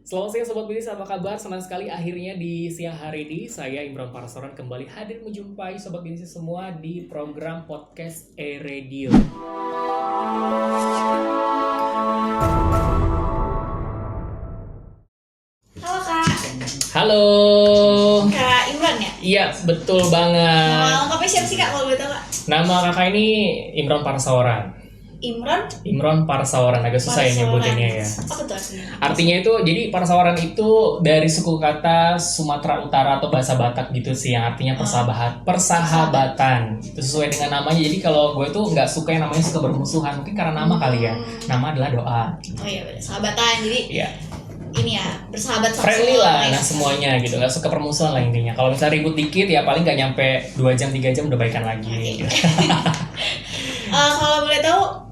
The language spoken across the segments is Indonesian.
Selamat siang Sobat Bisnis, apa kabar? Senang sekali akhirnya di siang hari ini saya Imron Parsoran kembali hadir menjumpai Sobat Bisnis semua di program podcast E-Radio. Halo Kak. Halo. Kak Imran ya? Iya, betul banget. Nama lengkapnya siapa sih Kak kalau boleh tahu Kak? Nama kakak ini Imron Parsoran. Imron Parsawaran, agak susah ya nyebutinnya ya. Apa tuh artinya? Artinya itu, jadi Parsawaran itu dari suku kata Sumatera Utara atau bahasa Batak gitu sih, yang artinya persahabatan. Itu sesuai dengan namanya. Jadi kalau gue tuh nggak suka yang namanya suka bermusuhan, mungkin karena nama kali ya. Nama adalah doa. Oh iya, sahabatan. Jadi Iya. ini ya, bersahabat sama Friendly semua lah, orang ya. nah semuanya gitu. Nggak suka permusuhan lah intinya. Kalau misalnya ribut dikit ya paling nggak nyampe 2 jam 3 jam udah baikan lagi. Gitu. Kalau boleh tahu,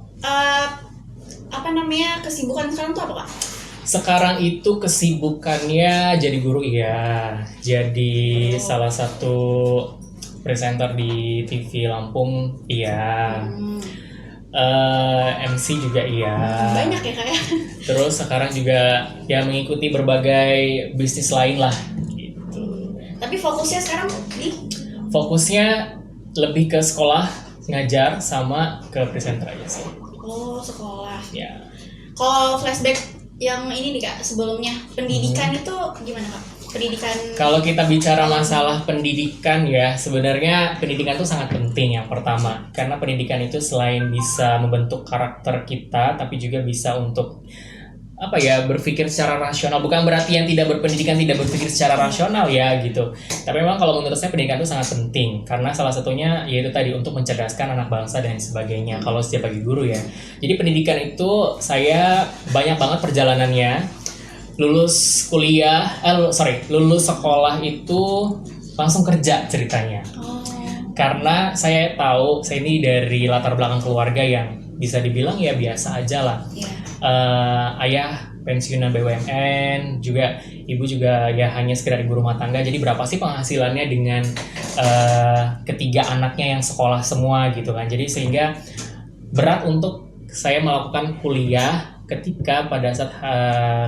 apa namanya kesibukan sekarang tuh apa Kak? Sekarang itu kesibukannya jadi guru iya, jadi salah satu presenter di TV Lampung iya, MC juga iya. Banyak ya Kak ya? Terus sekarang juga ya mengikuti berbagai bisnis lain lah gitu. Tapi fokusnya sekarang di? Fokusnya lebih ke sekolah, ngajar sama ke presenter aja sih. Oh, sekolah. Ya. Kalau flashback yang ini nih Kak, sebelumnya pendidikan itu gimana Kak? Pendidikan. Kalau kita bicara masalah pendidikan ya, sebenarnya pendidikan itu sangat penting yang pertama. Karena pendidikan itu selain bisa membentuk karakter kita, tapi juga bisa untuk berpikir secara rasional. Bukan berarti yang tidak berpendidikan tidak berpikir secara rasional ya gitu. Tapi memang kalau menurut saya pendidikan itu sangat penting. Karena salah satunya yaitu tadi untuk mencerdaskan anak bangsa dan sebagainya. Kalau setiap bagi guru ya. Jadi pendidikan itu saya banyak banget perjalanannya. Lulus sekolah itu langsung kerja ceritanya. Karena saya tahu saya ini dari latar belakang keluarga yang bisa dibilang ya biasa aja lah. Ayah pensiunan BUMN, juga ibu juga ya hanya sekedar ibu rumah tangga. Jadi berapa sih penghasilannya dengan ketiga anaknya yang sekolah semua gitu kan. Jadi sehingga berat untuk saya melakukan kuliah ketika pada saat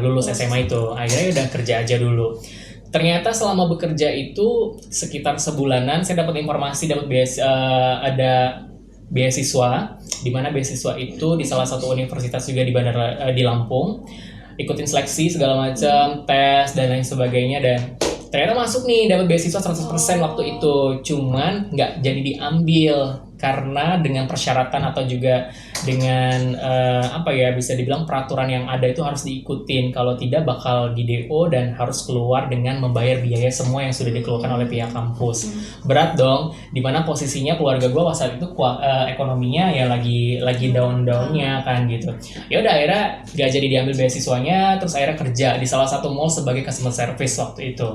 lulus SMA itu. Akhirnya udah kerja aja dulu. Ternyata selama bekerja itu sekitar sebulanan saya dapat informasi ada beasiswa, di mana beasiswa itu di salah satu universitas juga di bandara di Lampung, ikutin seleksi segala macam, tes dan lain sebagainya, dan ternyata masuk nih, dapat beasiswa 100% waktu itu. Cuman nggak jadi diambil karena dengan persyaratan atau juga dengan bisa dibilang peraturan yang ada itu harus diikutin. Kalau tidak bakal di DO dan harus keluar dengan membayar biaya semua yang sudah dikeluarkan oleh pihak kampus. Berat dong, dimana posisinya keluarga gue saat itu ekonominya ya lagi down-downnya kan gitu. Ya udah akhirnya nggak jadi diambil beasiswanya, terus akhirnya kerja di salah satu mall sebagai customer service waktu itu.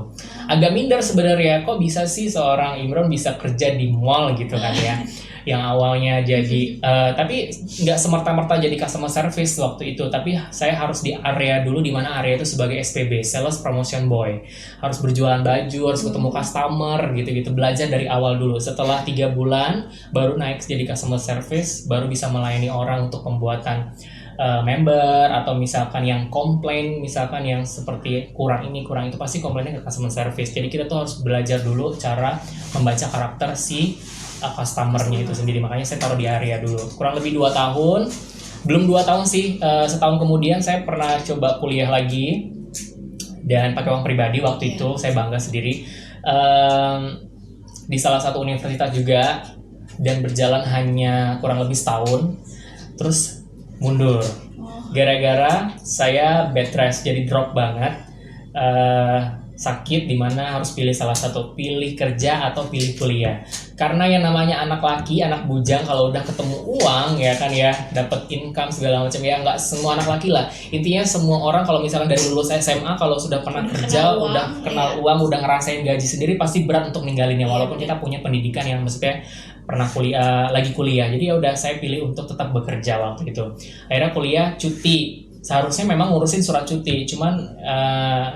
Agak minder sebenarnya, kok bisa sih seorang Imron bisa kerja di mall gitu kan ya. Yang awalnya jadi tapi nggak semerta-merta jadi customer service waktu itu, tapi saya harus di area dulu, di mana area itu sebagai SPB, sales promotion boy, harus berjualan baju, harus ketemu customer gitu-gitu, belajar dari awal dulu. Setelah 3 bulan baru naik jadi customer service, baru bisa melayani orang untuk pembuatan member, atau misalkan yang komplain, misalkan yang seperti kurang ini kurang itu, pasti komplainnya ke customer service. Jadi kita tuh harus belajar dulu cara membaca karakter si customer-nya itu sendiri. Makanya saya taruh di area dulu kurang lebih 2 tahun, belum 2 tahun sih, setahun kemudian saya pernah coba kuliah lagi dan pakai uang pribadi waktu itu. Saya bangga sendiri di salah satu universitas juga, dan berjalan hanya kurang lebih setahun, terus mundur gara-gara saya bed rest, jadi drop banget, sakit, dimana harus pilih salah satu, pilih kerja atau pilih kuliah. Karena yang namanya anak laki, anak bujang, kalau udah ketemu uang ya kan ya, dapat income segala macam ya, nggak semua anak laki lah, intinya semua orang kalau misalkan dari lulus SMA kalau sudah pernah kerja, udah kenal uang, udah ngerasain gaji sendiri, pasti berat untuk ninggalinnya walaupun kita punya pendidikan yang maksudnya pernah lagi kuliah. Jadi ya udah saya pilih untuk tetap bekerja waktu itu. Akhirnya kuliah cuti. Seharusnya memang ngurusin surat cuti, cuman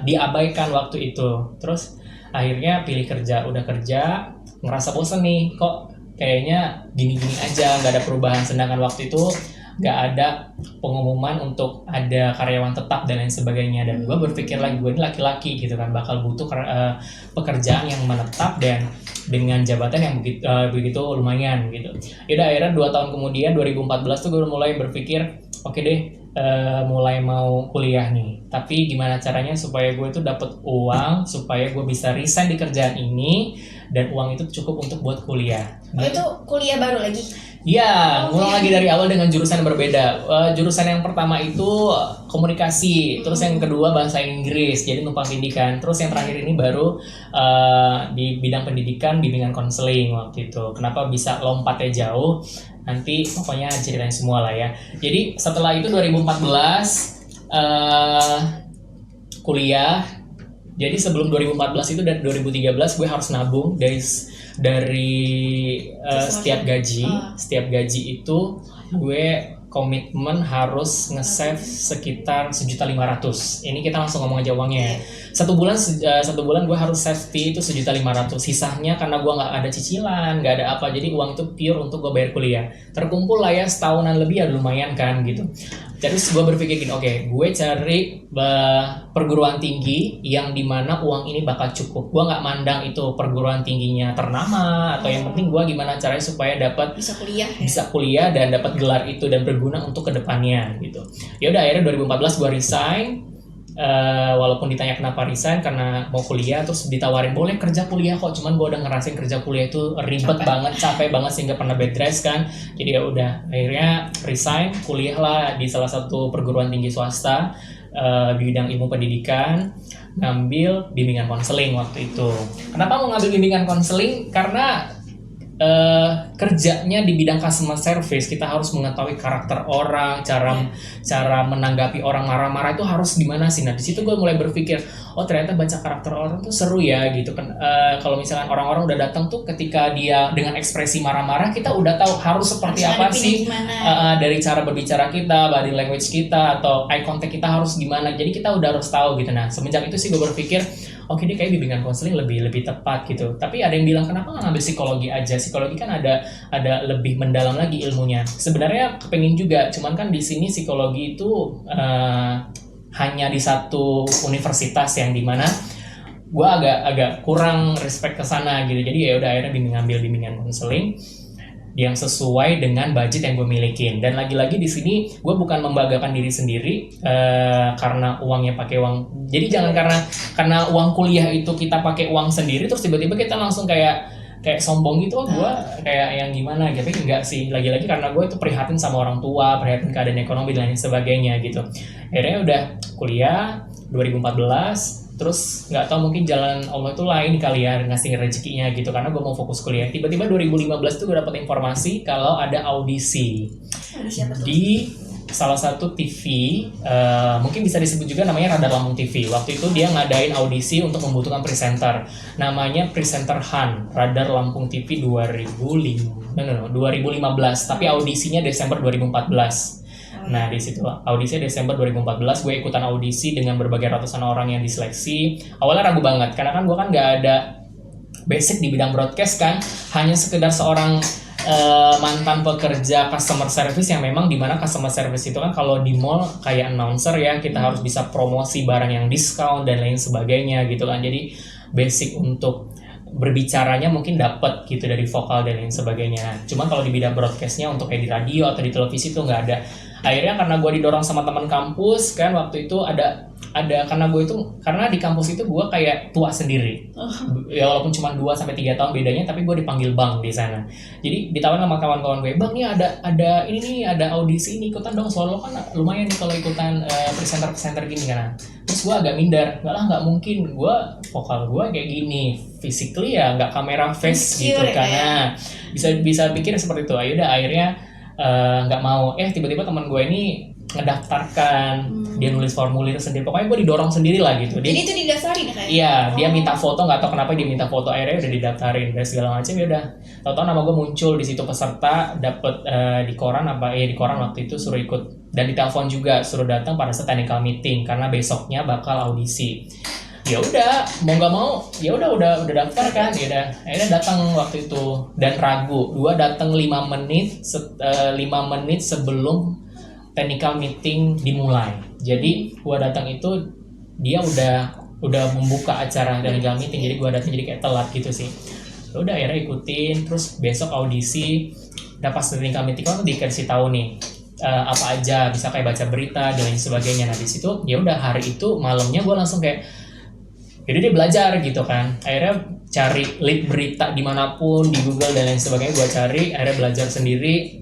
diabaikan waktu itu. Terus akhirnya pilih kerja, udah kerja, ngerasa bosen nih, kok kayaknya gini-gini aja, nggak ada perubahan. Sedangkan waktu itu nggak ada pengumuman untuk ada karyawan tetap dan lain sebagainya. Dan gue berpikir lagi, gue ini laki-laki gitu kan, bakal butuh pekerjaan yang menetap dan dengan jabatan yang begitu lumayan gitu. Yaudah akhirnya 2 tahun kemudian 2014 tuh gue mulai berpikir oke deh, mulai mau kuliah nih. Tapi gimana caranya supaya gue tuh dapat uang, supaya gue bisa resign di kerjaan ini dan uang itu cukup untuk buat kuliah. Itu kuliah baru lagi? Iya, ngulang lagi dari awal dengan jurusan yang berbeda. Jurusan yang pertama itu komunikasi, terus yang kedua bahasa Inggris, jadi numpang pendidikan. Terus yang terakhir ini baru di bidang pendidikan, bimbingan konseling waktu itu. Kenapa bisa lompatnya jauh? Nanti pokoknya ceritain semua lah ya. Jadi setelah itu 2014 kuliah. Jadi sebelum 2014 itu dan 2013 gue harus nabung dari setiap gaji itu gue komitmen harus nge-save sekitar 1.500.000. Ini kita langsung ngomong aja uangnya ya. Satu bulan gue harus safety itu 1.500.000. Sisanya karena gue nggak ada cicilan, nggak ada apa, jadi uang itu pure untuk gue bayar kuliah. Terkumpul lah ya setahunan lebih, ya lumayan kan gitu. Terus gue berpikir gini, oke, gue cari perguruan tinggi yang dimana uang ini bakal cukup. Gue nggak mandang itu perguruan tingginya ternama atau yang penting gue gimana caranya supaya dapat bisa kuliah dan dapat gelar itu dan berguna untuk kedepannya gitu. Ya udah akhirnya 2014 gue resign. Walaupun ditanya kenapa resign, karena mau kuliah, terus ditawarin boleh kerja kuliah kok, cuman gue udah ngerasain kerja kuliah itu ribet banget, capek banget sehingga pernah bed rest kan. Jadi ya udah akhirnya resign, kuliah lah di salah satu perguruan tinggi swasta bidang ilmu pendidikan, ngambil bimbingan konseling waktu itu. Kenapa mau ngambil bimbingan konseling? Karena kerjanya di bidang customer service, kita harus mengetahui karakter orang, cara menanggapi orang marah-marah itu harus gimana sih. Nah di situ gue mulai berpikir, oh ternyata baca karakter orang tuh seru ya gitu kan. Kalau misalkan orang-orang udah datang tuh ketika dia dengan ekspresi marah-marah, kita udah tahu harus seperti apa sih dari cara berbicara kita, body language kita, atau eye contact kita harus gimana. Jadi kita udah harus tahu gitu. Nah semenjak itu sih gue berpikir, oke deh kayak bimbingan konseling lebih tepat gitu. Tapi ada yang bilang kenapa nggak ngambil psikologi aja? Psikologi kan ada lebih mendalam lagi ilmunya. Sebenarnya kepengen juga, cuman kan di sini psikologi itu hanya di satu universitas yang dimana gue agak kurang respect ke sana gitu. Jadi ya udah akhirnya ngambil bimbingan konseling yang sesuai dengan budget yang gue milikin. Dan lagi-lagi di sini gue bukan membanggakan diri sendiri karena uangnya pakai uang. Jadi jangan karena uang kuliah itu kita pakai uang sendiri terus tiba-tiba kita langsung kayak sombong gitu, gue kayak yang gimana gitu. Tapi enggak sih, lagi-lagi karena gue itu prihatin sama orang tua, prihatin keadaan ekonomi dan lain sebagainya gitu. Akhirnya udah kuliah 2014. Terus nggak tahu mungkin jalan Allah itu lain kali ya ngasih rezekinya gitu, karena gue mau fokus kuliah. Tiba-tiba 2015 tuh gue dapet informasi kalau ada audisi di salah satu TV, mungkin bisa disebut juga namanya Radar Lampung TV. Waktu itu dia ngadain audisi untuk membutuhkan presenter, namanya Presenter Han, Radar Lampung TV 2015, tapi audisinya Desember 2014. Nah di situ audisi Desember 2014, gue ikutan audisi dengan berbagai ratusan orang yang diseleksi. Awalnya ragu banget karena kan gue kan nggak ada basic di bidang broadcast kan, hanya sekedar seorang mantan pekerja customer service yang memang dimana customer service itu kan kalau di mall kayak announcer ya, kita harus bisa promosi barang yang diskon dan lain sebagainya gitu kan. Jadi basic untuk berbicaranya mungkin dapat gitu dari vokal dan lain sebagainya. Cuma kalau di bidang broadcastnya untuk kayak di radio atau di televisi itu nggak ada. Akhirnya karena gue didorong sama teman kampus kan, waktu itu ada karena di kampus itu gue kayak tua sendiri. Ya walaupun cuma 2-3 tahun bedanya, tapi gue dipanggil bang di sana. Jadi ditawarin sama kawan-kawan gue, bang nih ada audisi ini, ikutan dong, soalnya kan lumayan nih kalau ikutan presenter gini kan. Terus gue agak minder, nggak mungkin, gue vokal gue kayak gini, physically ya nggak kamera face gitu karena bisa pikir seperti itu. Akhirnya nggak mau. Tiba-tiba teman gue ini ngedaftarkan, dia nulis formulir sendiri, pokoknya gue didorong sendiri lah gitu. Jadi itu didaftarin kan? Iya, dia minta foto, nggak tahu kenapa dia minta foto, akhirnya udah didaftarin dan segala macam. Ya udah, tahu-tahu nama gue muncul di situ peserta, dapet di koran di koran waktu itu suruh ikut, dan ditelepon juga suruh datang pada saat technical meeting karena besoknya bakal audisi. Ya udah, mau nggak mau, ya udah daftar kan, ya udah, akhirnya datang waktu itu dan ragu. Gue datang 5 menit sebelum technical meeting dimulai. Jadi gue datang itu dia udah membuka acara technical meeting, jadi gue datang jadi kayak telat gitu sih. Udah akhirnya ikutin, terus besok audisi, udah pas technical meeting kan dikasih tahu nih apa aja, bisa kayak baca berita dan lain sebagainya. Nah di situ ya udah hari itu malamnya gue langsung kayak jadi dia belajar gitu kan, akhirnya cari lead berita dimanapun di Google dan lain sebagainya gue cari, akhirnya belajar sendiri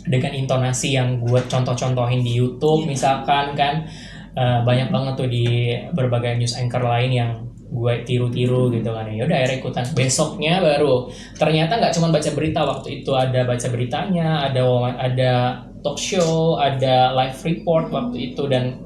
dengan intonasi yang gue contoh-contohin di YouTube misalkan kan. Banyak banget tuh di berbagai news anchor lain yang gue tiru-tiru gitu kan. Ya udah akhirnya ikutan. Besoknya baru ternyata nggak cuma baca berita, waktu itu ada baca beritanya, ada talk show, ada live report waktu itu, dan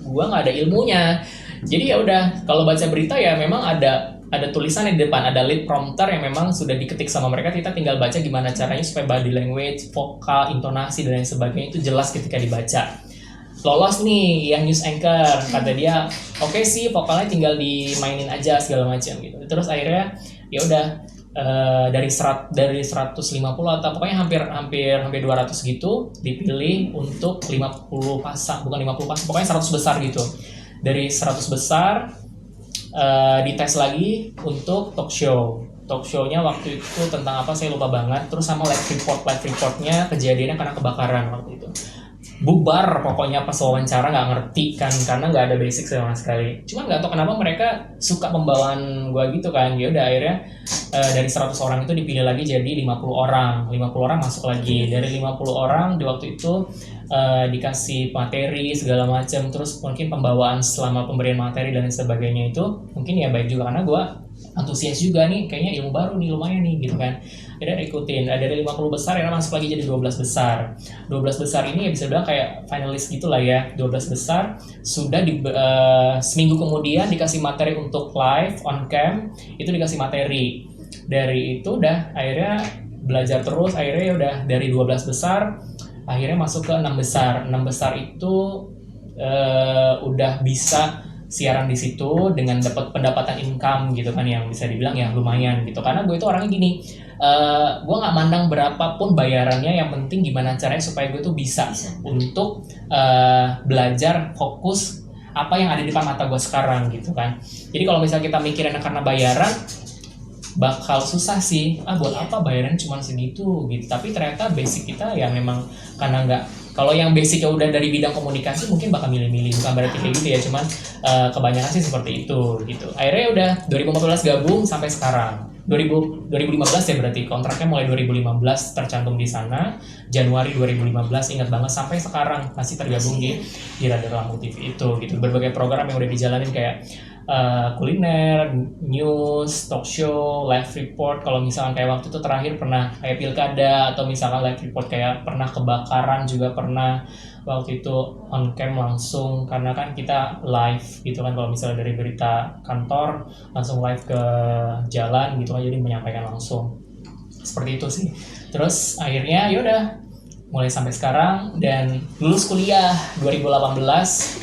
gue nggak ada ilmunya. Jadi ya udah, kalau baca berita ya memang ada tulisan di depan, ada lead prompter yang memang sudah diketik sama mereka, kita tinggal baca gimana caranya supaya body language, vokal, intonasi dan lain sebagainya itu jelas ketika dibaca. Lolos nih yang news anchor, kata dia oke sih, vokalnya tinggal dimainin aja segala macam gitu. Terus akhirnya ya udah dari 150 atau pokoknya hampir 200 gitu dipilih untuk 50 pasang, bukan 50 pasang, pokoknya 100 besar gitu. Dari 100 besar dites lagi untuk talk show. Talk show-nya waktu itu tentang apa saya lupa banget. Terus sama live reportnya kejadiannya karena kebakaran waktu itu. Bubar pokoknya pas wawancara, nggak ngerti kan karena nggak ada basic sama sekali. Cuman nggak tahu kenapa mereka suka pembawaan gue gitu kan. Ya udah akhirnya dari 100 orang itu dipilih lagi jadi 50 orang masuk lagi. Dari 50 orang di waktu itu dikasih materi segala macam, terus mungkin pembawaan selama pemberian materi dan sebagainya itu mungkin ya baik juga karena gue antusias juga nih, kayaknya ilmu baru nih lumayan nih gitu kan. Jadi ikutin, dari 50 besar ya masuk lagi jadi 12 besar. 12 besar ini ya bisa bilang kayak finalis gitu lah ya. 12 besar sudah seminggu kemudian dikasih materi untuk live on cam, itu dikasih materi. Dari itu udah akhirnya belajar terus, akhirnya ya udah dari 12 besar akhirnya masuk ke 6 besar. 6 besar itu udah bisa siaran di situ dengan dapat pendapatan income gitu kan, yang bisa dibilang ya lumayan gitu. Karena gue itu orangnya gini, gue nggak mandang berapapun bayarannya, yang penting gimana caranya supaya gue tuh bisa untuk belajar fokus apa yang ada di depan mata gue sekarang gitu kan. Jadi kalau misalnya kita mikirin karena bayaran bakal susah sih, buat apa bayaran cuma segitu gitu. Tapi ternyata basic kita ya memang karena nggak, kalau yang basicnya udah dari bidang komunikasi mungkin bakal milih-milih, bukan berarti kayak gitu ya, cuman kebanyakan sih seperti itu gitu. Akhirnya udah 2015 gabung sampai sekarang. 2015 ya berarti, kontraknya mulai 2015 tercantum di sana, Januari 2015 ingat banget, sampai sekarang masih tergabung di Radio Lampung TV itu gitu. Berbagai program yang udah dijalanin kayak kuliner, news, talk show, live report. Kalau misalkan kayak waktu itu terakhir pernah kayak pilkada, atau misalkan live report kayak pernah kebakaran juga pernah waktu itu on cam langsung, karena kan kita live gitu kan, kalau misalnya dari berita kantor langsung live ke jalan gitu kan, jadi menyampaikan langsung seperti itu sih. Terus akhirnya yaudah mulai sampai sekarang dan lulus kuliah 2018.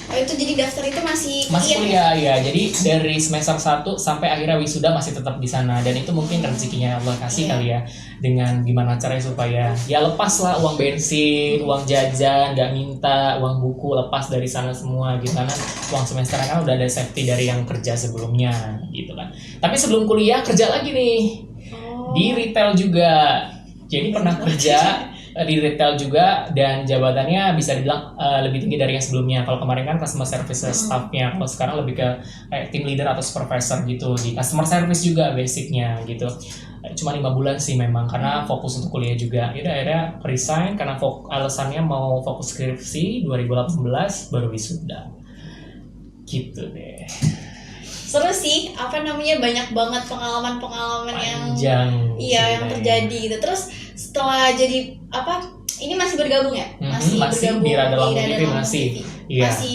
Itu jadi daftar itu masih kuliah ya. Jadi dari semester 1 sampai akhirnya wisuda masih tetap di sana, dan itu mungkin rezekinya Allah kasih kali ya, dengan gimana caranya supaya ya lepas lah uang bensin, uang jajan, nggak minta uang buku, lepas dari sana semua gitu. Karena uang semester kan udah ada safety dari yang kerja sebelumnya gitu kan. Tapi sebelum kuliah kerja lagi nih di retail juga. Jadi pernah kerja di retail juga, dan jabatannya bisa dibilang lebih tinggi dari yang sebelumnya. Kalau kemarin kan customer service staffnya, kalau sekarang lebih ke team leader atau supervisor gitu di customer service juga basicnya gitu. Cuma 5 bulan sih memang, karena fokus untuk kuliah juga. Yaudah akhirnya resign karena alasannya mau fokus skripsi. 2018 baru wisuda gitu deh. Seru sih, banyak banget pengalaman-pengalaman panjang yang terjadi gitu. Terus setelah jadi ini masih bergabung ya? Masih bergabung di Radio Lampung TV masih. Iya. Masih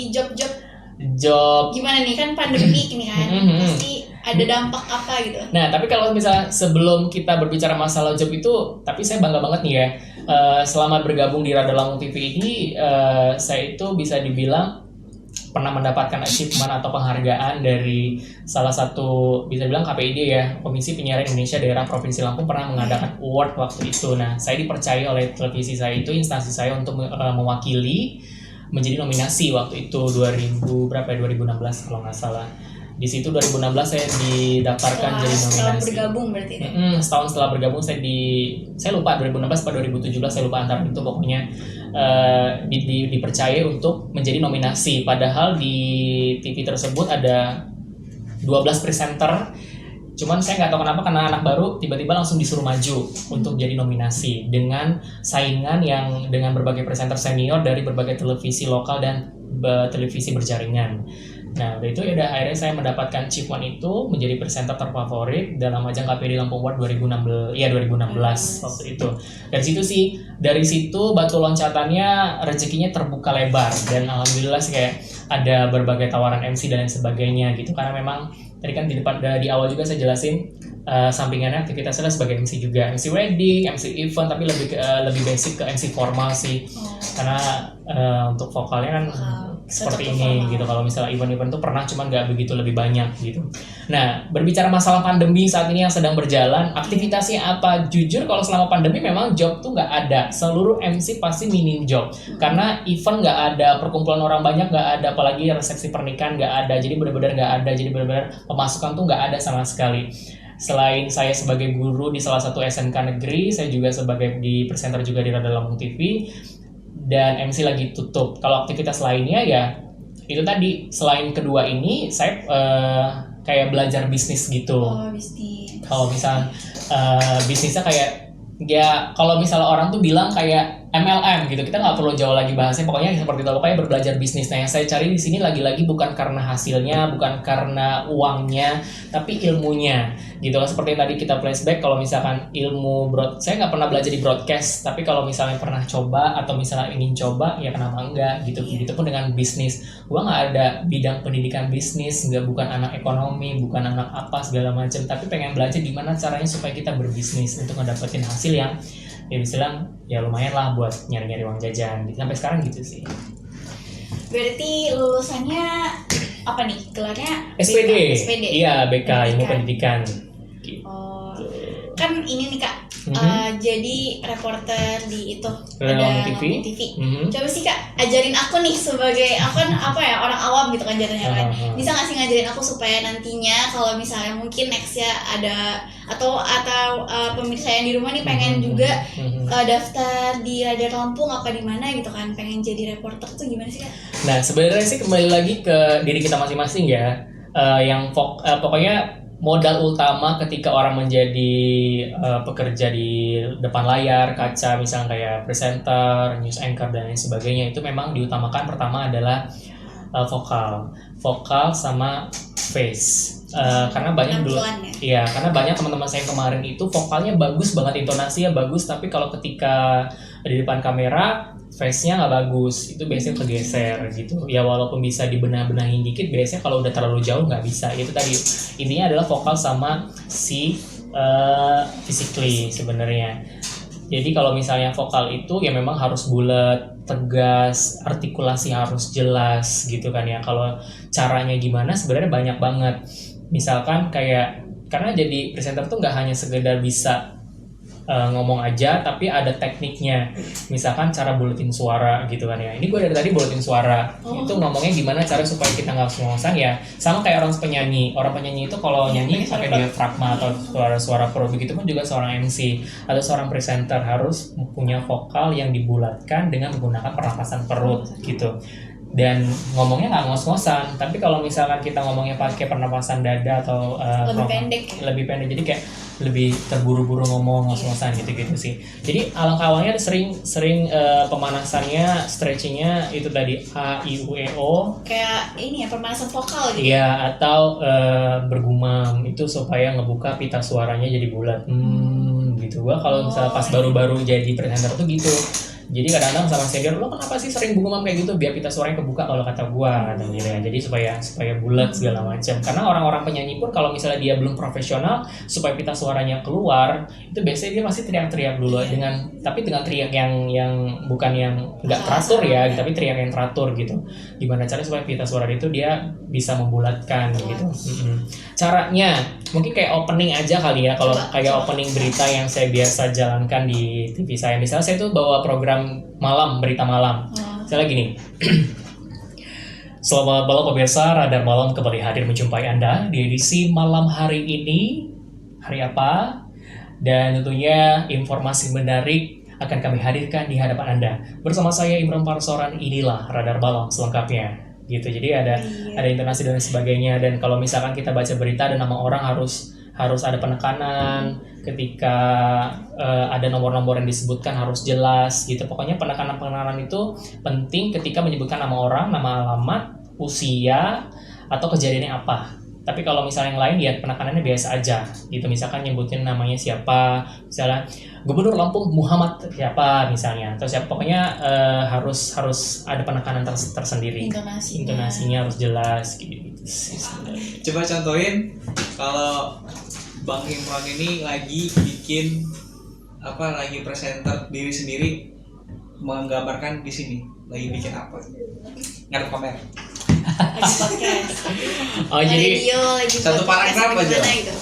job gimana nih, kan pandemi ini kan. Pasti ada dampak apa gitu. Nah, tapi kalau misalnya sebelum kita berbicara masalah job itu, tapi saya bangga banget nih ya. Selama bergabung di Radio Lampung TV ini, saya itu bisa dibilang pernah mendapatkan achievement atau penghargaan dari salah satu bisa bilang KPID ya, Komisi Penyiaran Indonesia Daerah Provinsi Lampung pernah mengadakan award waktu itu. Nah, saya dipercaya oleh televisi saya itu, instansi saya untuk mewakili menjadi nominasi waktu itu 2016 kalau nggak salah. Di situ 2016 saya didaftarkan jadi nominasi. Setelah bergabung berarti itu. Setahun setelah bergabung saya lupa 2016 atau 2017, saya lupa antara itu, pokoknya dipercaya untuk menjadi nominasi. Padahal di TV tersebut ada 12 presenter. Cuman saya nggak tahu kenapa, karena anak baru tiba-tiba langsung disuruh maju untuk jadi nominasi dengan saingan yang dengan berbagai presenter senior dari berbagai televisi lokal dan televisi berjaringan. Nah, dari itu ya udah akhirnya saya mendapatkan achievement itu menjadi presenter terfavorit dalam ajang KPID Lampung Award 2016 waktu itu. Dari situ batu loncatannya rezekinya terbuka lebar, dan alhamdulillah sih kayak ada berbagai tawaran MC dan lain sebagainya gitu, karena memang tadi kan di awal juga saya jelasin sampingannya aktivitasnya sebagai MC juga, MC wedding, MC event, tapi lebih basic ke MC formal sih. Karena untuk vokalnya kan seperti ini gitu. Kalau misalnya event-event tuh pernah, cuman nggak begitu lebih banyak gitu. Nah, berbicara masalah pandemi saat ini yang sedang berjalan, aktivitasnya apa? Jujur kalau selama pandemi memang job tuh nggak ada. Seluruh MC pasti minim job, karena event nggak ada, perkumpulan orang banyak nggak ada, apalagi resepsi pernikahan nggak ada. Jadi benar-benar nggak ada. Jadi benar-benar pemasukan tuh nggak ada sama sekali. Selain saya sebagai guru di salah satu SMK negeri, saya juga sebagai di presenter juga di Radar Lampung TV, dan MC lagi tutup. Kalau aktivitas lainnya ya itu tadi, selain kedua ini saya kayak belajar bisnis gitu. Bisnis. Kalau misal bisnisnya kayak ya, kalau misalnya orang tuh bilang kayak MLM gitu, kita nggak perlu jauh lagi bahasnya, pokoknya seperti itu, pokoknya berbelajar bisnis. Nah, yang saya cari di sini lagi-lagi bukan karena hasilnya, bukan karena uangnya, tapi ilmunya gitu lah. Seperti tadi kita flashback, kalau misalkan ilmu saya nggak pernah belajar di broadcast, tapi kalau misalnya pernah coba atau misalnya ingin coba, ya kenapa enggak gitu. Begitupun dengan bisnis, gua nggak ada bidang pendidikan bisnis, bukan anak ekonomi, bukan anak apa segala macam, tapi pengen belajar gimana caranya supaya kita berbisnis untuk ngedapetin hasil yang ya bisa bilang ya lumayan lah buat nyari-nyari uang jajan gitu. Sampai sekarang gitu sih. Berarti lulusannya apa nih? Gelarnya SPD. Iya, BK, ilmu pendidikan. Oh. Kan ini nih Kak, jadi reporter di itu ada TV. Coba sih Kak, ajarin aku nih, sebagai aku kan orang awam gitu kan jadinya kan. Bisa nggak sih ngajarin aku supaya nantinya kalau misalnya mungkin nextnya ada atau pemirsa yang di rumah nih pengen juga daftar di Radar Lampung apa di mana gitu kan, pengen jadi reporter tuh gimana sih Kak? Nah, sebenarnya sih kembali lagi ke diri kita masing-masing ya. Pokoknya modal utama ketika orang menjadi pekerja di depan layar kaca, misalnya kayak presenter, news anchor dan lain sebagainya, itu memang diutamakan pertama adalah vokal sama face. Karena banyak dulu, karena banyak teman-teman saya kemarin itu vokalnya bagus banget, intonasinya bagus, tapi kalau ketika di depan kamera face-nya nggak bagus, itu biasanya kegeser gitu. Ya walaupun bisa dibenah-benahin dikit, biasanya kalau udah terlalu jauh nggak bisa. Itu tadi intinya adalah vokal sama si physically sebenarnya. Jadi kalau misalnya vokal itu ya memang harus bulat, tegas, artikulasi harus jelas gitu kan ya. Kalau caranya gimana sebenarnya banyak banget. Misalkan kayak, karena jadi presenter tuh nggak hanya sekedar bisa ngomong aja, tapi ada tekniknya. Misalkan cara buletin suara gitu kan ya. Ini gue dari tadi buletin suara. Itu ngomongnya gimana cara supaya kita nggak ngos-ngosan ya. Sama kayak orang penyanyi. Orang penyanyi itu kalau nyanyi pakai diafragma atau suara pro, begitu pun juga seorang MC atau seorang presenter harus punya vokal yang dibulatkan dengan menggunakan pernapasan perut gitu. Dan ngomongnya nggak ngos-ngosan. Tapi kalau misalkan kita ngomongnya pakai pernapasan dada atau lebih pendek, jadi kayak lebih terburu-buru ngomong, ngos-ngosan gitu-gitu sih. Jadi alangkah awalnya sering pemanasannya, stretchingnya itu tadi A, I, U, E, O. Kayak ini ya, pemanasan vokal gitu. Iya, atau bergumam itu supaya ngebuka pita suaranya jadi bulat. Gitu. Gua kalau misalnya pas baru-baru jadi presenter tuh gitu. Jadi kadang-kadang sama senior, lo kenapa sih sering bungkam kayak gitu? Biar pita suaranya kebuka kalau kata gua, kata gitu ya. Jadi supaya bulat segala macam. Karena orang-orang penyanyi pun kalau misalnya dia belum profesional, supaya pita suaranya keluar, itu biasanya dia masih teriak-teriak dulu tapi dengan teriak yang bukan yang nggak teratur ya, tapi teriak yang teratur gitu. Gimana caranya supaya pita suara itu dia bisa membulatkan gitu. Caranya mungkin kayak opening aja kali ya, kalau kayak opening berita yang saya biasa jalankan di TV saya. Misalnya saya tuh bawa program malam, berita malam. Misalnya gini. Selamat malam pemirsa, Radar Malam kembali hadir menjumpai Anda di edisi malam hari ini. Hari apa? Dan tentunya informasi menarik akan kami hadirkan di hadapan Anda. Bersama saya Imron Parsoran, inilah Radar Malam selengkapnya. Gitu. Jadi ada intonasi dan sebagainya. Dan kalau misalkan kita baca berita dan nama orang harus ada penekanan, ketika ada nomor-nomor yang disebutkan harus jelas gitu. Pokoknya penekanan itu penting ketika menyebutkan nama orang, nama alamat, usia, atau kejadiannya apa. Tapi kalau misalnya yang lain ya penekanannya biasa aja gitu. Misalkan nyebutin namanya siapa, misalnya Gubernur Lampung Muhammad siapa misalnya, atau siapa, pokoknya harus ada penekanan tersendiri. Intonasinya harus jelas gitu. Coba contohin kalau Bang Imron ini lagi bikin lagi presenter diri sendiri, menggambarkan di sini lagi bikin apa, ngadep kamera. Lagi podcast. Jadi radio, lagi satu paragraf aja. Gitu.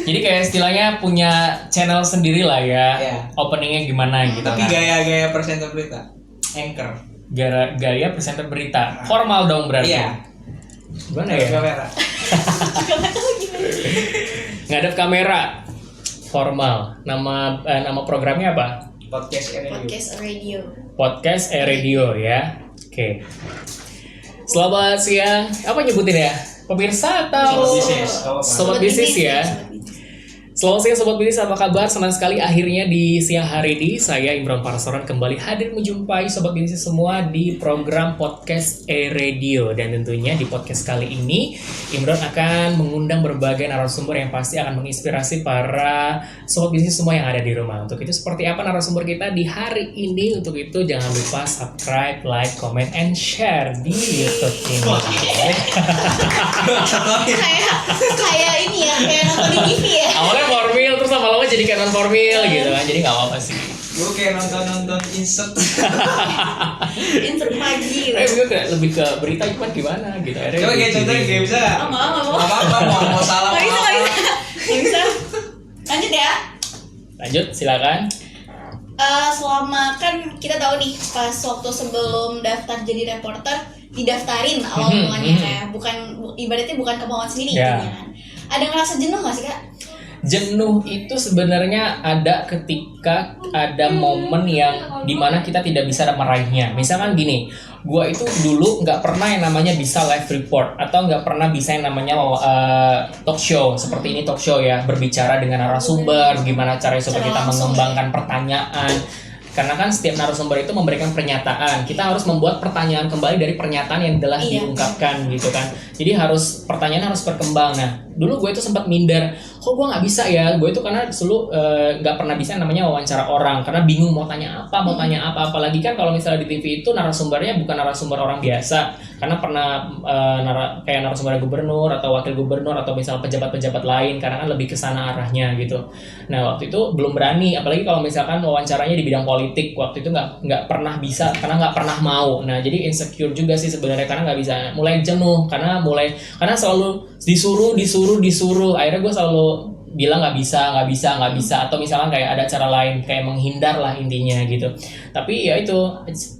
Jadi kayak istilahnya punya channel sendiri lah ya. Openingnya gimana gitu. Tapi gaya presenter berita, anchor. Gaya presenter berita. Formal dong berarti. Iya. Gimana ya? Kamera. Ngadep kamera. Formal. Nama programnya apa? Podcast Radio ya. Oke. Selamat siang. Apa nyebutin ya? Pemirsa atau sobat bisnis ya? Selamat siang sobat bisnis, apa kabar? Senang sekali akhirnya di siang hari ini saya Imron Parsoran kembali hadir menjumpai sobat bisnis semua di program Podcast Radio. Dan tentunya di podcast kali ini Imron akan mengundang berbagai narasumber yang pasti akan menginspirasi para sobat bisnis semua yang ada di rumah. Untuk itu seperti apa narasumber kita di hari ini? Untuk itu jangan lupa subscribe, like, comment, and share di YouTube ini. Kayak ini ya, kayak nonton di TV ya. Awalnya formil, terus lama-lama jadi kayak non formil gitu kan, jadi nggak apa-apa sih. Gue kayak nonton insert pagi gitu. Gue kayak lebih ke berita cuman gimana gitu. Coba kayak contohnya kayak bisa. Mau salah. Nggak bisa. Lanjut ya. Lanjut, silakan. Selama kan kita tahu nih pas waktu sebelum daftar jadi reporter didaftarin awal mulanya kayak ibaratnya bukan kemauan sendiri gitu kan. Ada ngerasa jenuh nggak sih Kak? Jenuh itu sebenarnya ada ketika ada momen yang dimana kita tidak bisa meraihnya. Misalkan gini, gue itu dulu nggak pernah yang namanya bisa live report atau nggak pernah bisa yang namanya talk show seperti ini, talk show ya, berbicara dengan narasumber, gimana caranya supaya kita mengembangkan pertanyaan. Karena kan setiap narasumber itu memberikan pernyataan, kita harus membuat pertanyaan kembali dari pernyataan yang telah diungkapkan gitu kan. Jadi pertanyaan harus berkembang. Nah, dulu gue itu sempat minder, kok gue nggak bisa ya? Gue itu karena dulu nggak pernah bisa namanya wawancara orang, karena bingung mau tanya apa. Apalagi kan kalau misalnya di TV itu narasumbernya bukan narasumber orang biasa, karena pernah kayak narasumber gubernur atau wakil gubernur atau misalnya pejabat-pejabat lain, karena kan lebih ke sana arahnya gitu. Nah, waktu itu belum berani, apalagi kalau misalkan wawancaranya di bidang politik, waktu itu nggak pernah bisa karena nggak pernah mau. Nah, jadi insecure juga sih sebenarnya karena nggak bisa, mulai jenuh karena selalu disuruh. Akhirnya gue selalu bilang nggak bisa, atau misalkan kayak ada cara lain, kayak menghindar lah intinya gitu. Tapi ya itu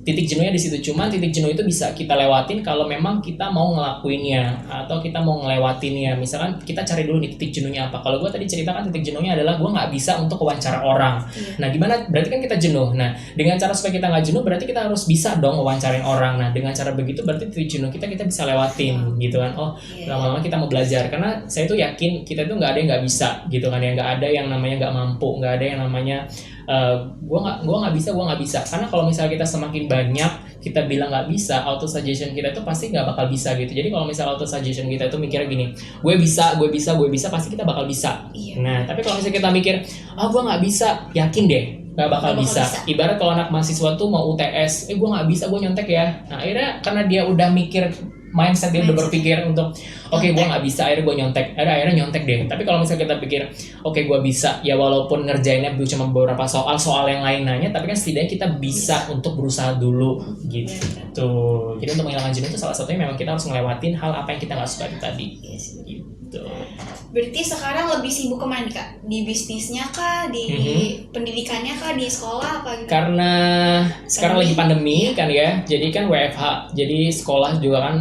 titik jenuhnya di situ. Cuman titik jenuh itu bisa kita lewatin kalau memang kita mau ngelakuinnya atau kita mau ngelewatinnya. Misalkan kita cari dulu nih titik jenuhnya apa. Kalau gue tadi ceritakan titik jenuhnya adalah gue nggak bisa untuk wawancara orang. Nah, gimana? Berarti kan kita jenuh. Nah, dengan cara supaya kita nggak jenuh berarti kita harus bisa dong wawancarain orang. Nah, dengan cara begitu berarti titik jenuh kita bisa lewatin gitu kan. Lama-lama kita mau belajar, karena saya tuh yakin kita tuh nggak ada yang nggak bisa gitu kan ya, nggak ada yang namanya nggak mampu, nggak ada yang namanya gue nggak bisa, karena kalau misalnya kita semakin banyak kita bilang nggak bisa, auto suggestion kita itu pasti nggak bakal bisa gitu. Jadi kalau misalnya auto suggestion kita itu mikirnya gini, gue bisa, pasti kita bakal bisa. Nah, tapi kalau misalnya kita mikir gue nggak bisa, yakin deh nggak bakal bisa. Ibarat kalau anak mahasiswa tuh mau UTS, gue nggak bisa, gue nyontek ya. Nah akhirnya karena dia udah mikir mindset, dia udah berpikir untuk oke, gue nggak bisa, akhirnya gue nyontek, akhirnya nyontek deh. Tapi kalau misalnya kita pikir oke, gue bisa, ya walaupun ngerjainnya cuma beberapa soal yang lain nanya, tapi kan setidaknya kita bisa untuk berusaha dulu gitu. Jadi untuk menghilangkan jenuh itu salah satunya memang kita harus ngelewatin hal apa yang kita nggak suka tadi gitu. Berarti sekarang lebih sibuk kemana nih Kak? Di bisnisnya kah? Di pendidikannya kah? Di sekolah apa gitu? Karena sekarang lagi pandemi kan ya, jadi kan WFH, jadi sekolah juga kan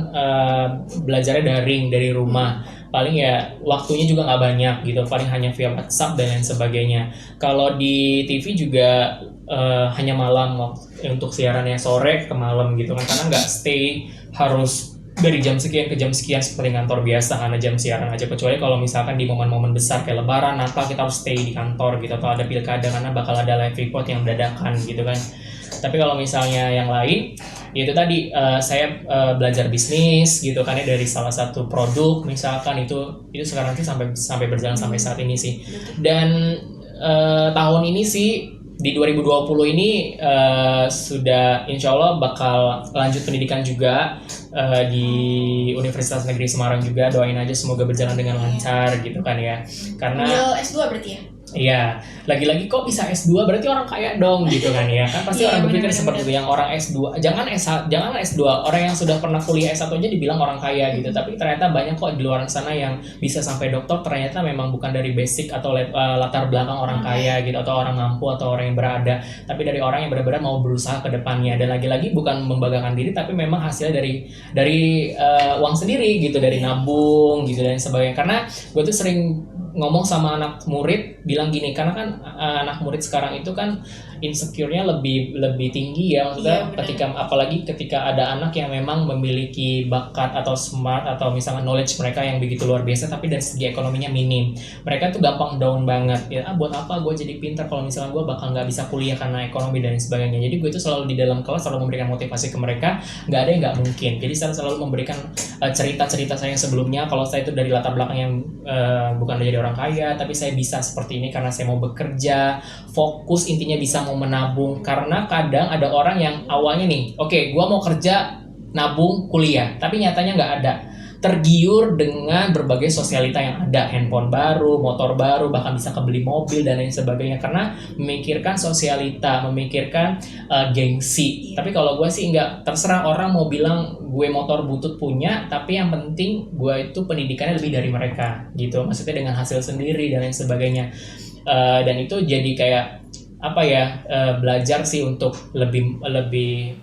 belajarnya daring dari rumah. Paling ya waktunya juga nggak banyak gitu, paling hanya via WhatsApp dan lain sebagainya. Kalau di TV juga hanya malam untuk siarannya sore ke malam gitu kan, karena nggak stay harus dari jam sekian ke jam sekian seperti kantor biasa karena jam siaran aja, kecuali kalau misalkan di momen-momen besar kayak Lebaran, Natal, kita harus stay di kantor gitu, atau ada pilkada karena bakal ada live report yang dadakan gitu kan. Tapi kalau misalnya yang lain, itu tadi saya belajar bisnis gitu kan ya, dari salah satu produk misalkan itu sekarang sih sampai berjalan sampai saat ini sih. Dan tahun ini sih di 2020 ini sudah insya Allah bakal lanjut pendidikan juga di Universitas Negeri Semarang juga. Doain aja semoga berjalan dengan lancar gitu kan ya, karena S2 berarti ya? Iya, lagi-lagi kok bisa S2 berarti orang kaya dong gitu kan ya. Kan pasti orang berpikir seperti itu, yang orang S2, jangan S2, orang yang sudah pernah kuliah S1 aja dibilang orang kaya gitu. Tapi ternyata banyak kok di luar sana yang bisa sampai doktor, ternyata memang bukan dari basic atau latar belakang orang kaya gitu, atau orang mampu atau orang yang berada, tapi dari orang yang benar-benar mau berusaha ke depannya. Dan lagi-lagi bukan membanggakan diri, tapi memang hasilnya dari uang sendiri gitu, dari nabung gitu dan sebagainya. Karena gue tuh sering ngomong sama anak murid, bilang gini, karena kan anak murid sekarang itu kan insecure-nya lebih tinggi ya, maksudnya apalagi ketika ada anak yang memang memiliki bakat atau smart atau misalnya knowledge mereka yang begitu luar biasa, tapi dari segi ekonominya minim, mereka tuh gampang down banget ya. Buat apa gue jadi pintar kalau misalnya gue bakal nggak bisa kuliah karena ekonomi dan sebagainya. Jadi gue tuh selalu di dalam kelas selalu memberikan motivasi ke mereka, nggak ada yang nggak mungkin. Jadi saya selalu memberikan cerita-cerita saya yang sebelumnya, kalau saya itu dari latar belakang yang bukan dari orang kaya, tapi saya bisa seperti ini karena saya mau bekerja, fokus, intinya bisa mau menabung. Karena kadang ada orang yang awalnya nih, oke, gua mau kerja, nabung, kuliah, tapi nyatanya nggak ada, tergiur dengan berbagai sosialita yang ada, handphone baru, motor baru, bahkan bisa kebeli mobil dan lain sebagainya, karena memikirkan sosialita, memikirkan gengsi. Tapi kalau gue sih nggak, terserah orang mau bilang gue motor butut punya, tapi yang penting gue itu pendidikannya lebih dari mereka gitu, maksudnya dengan hasil sendiri dan lain sebagainya. Dan itu jadi kayak apa ya, belajar sih untuk lebih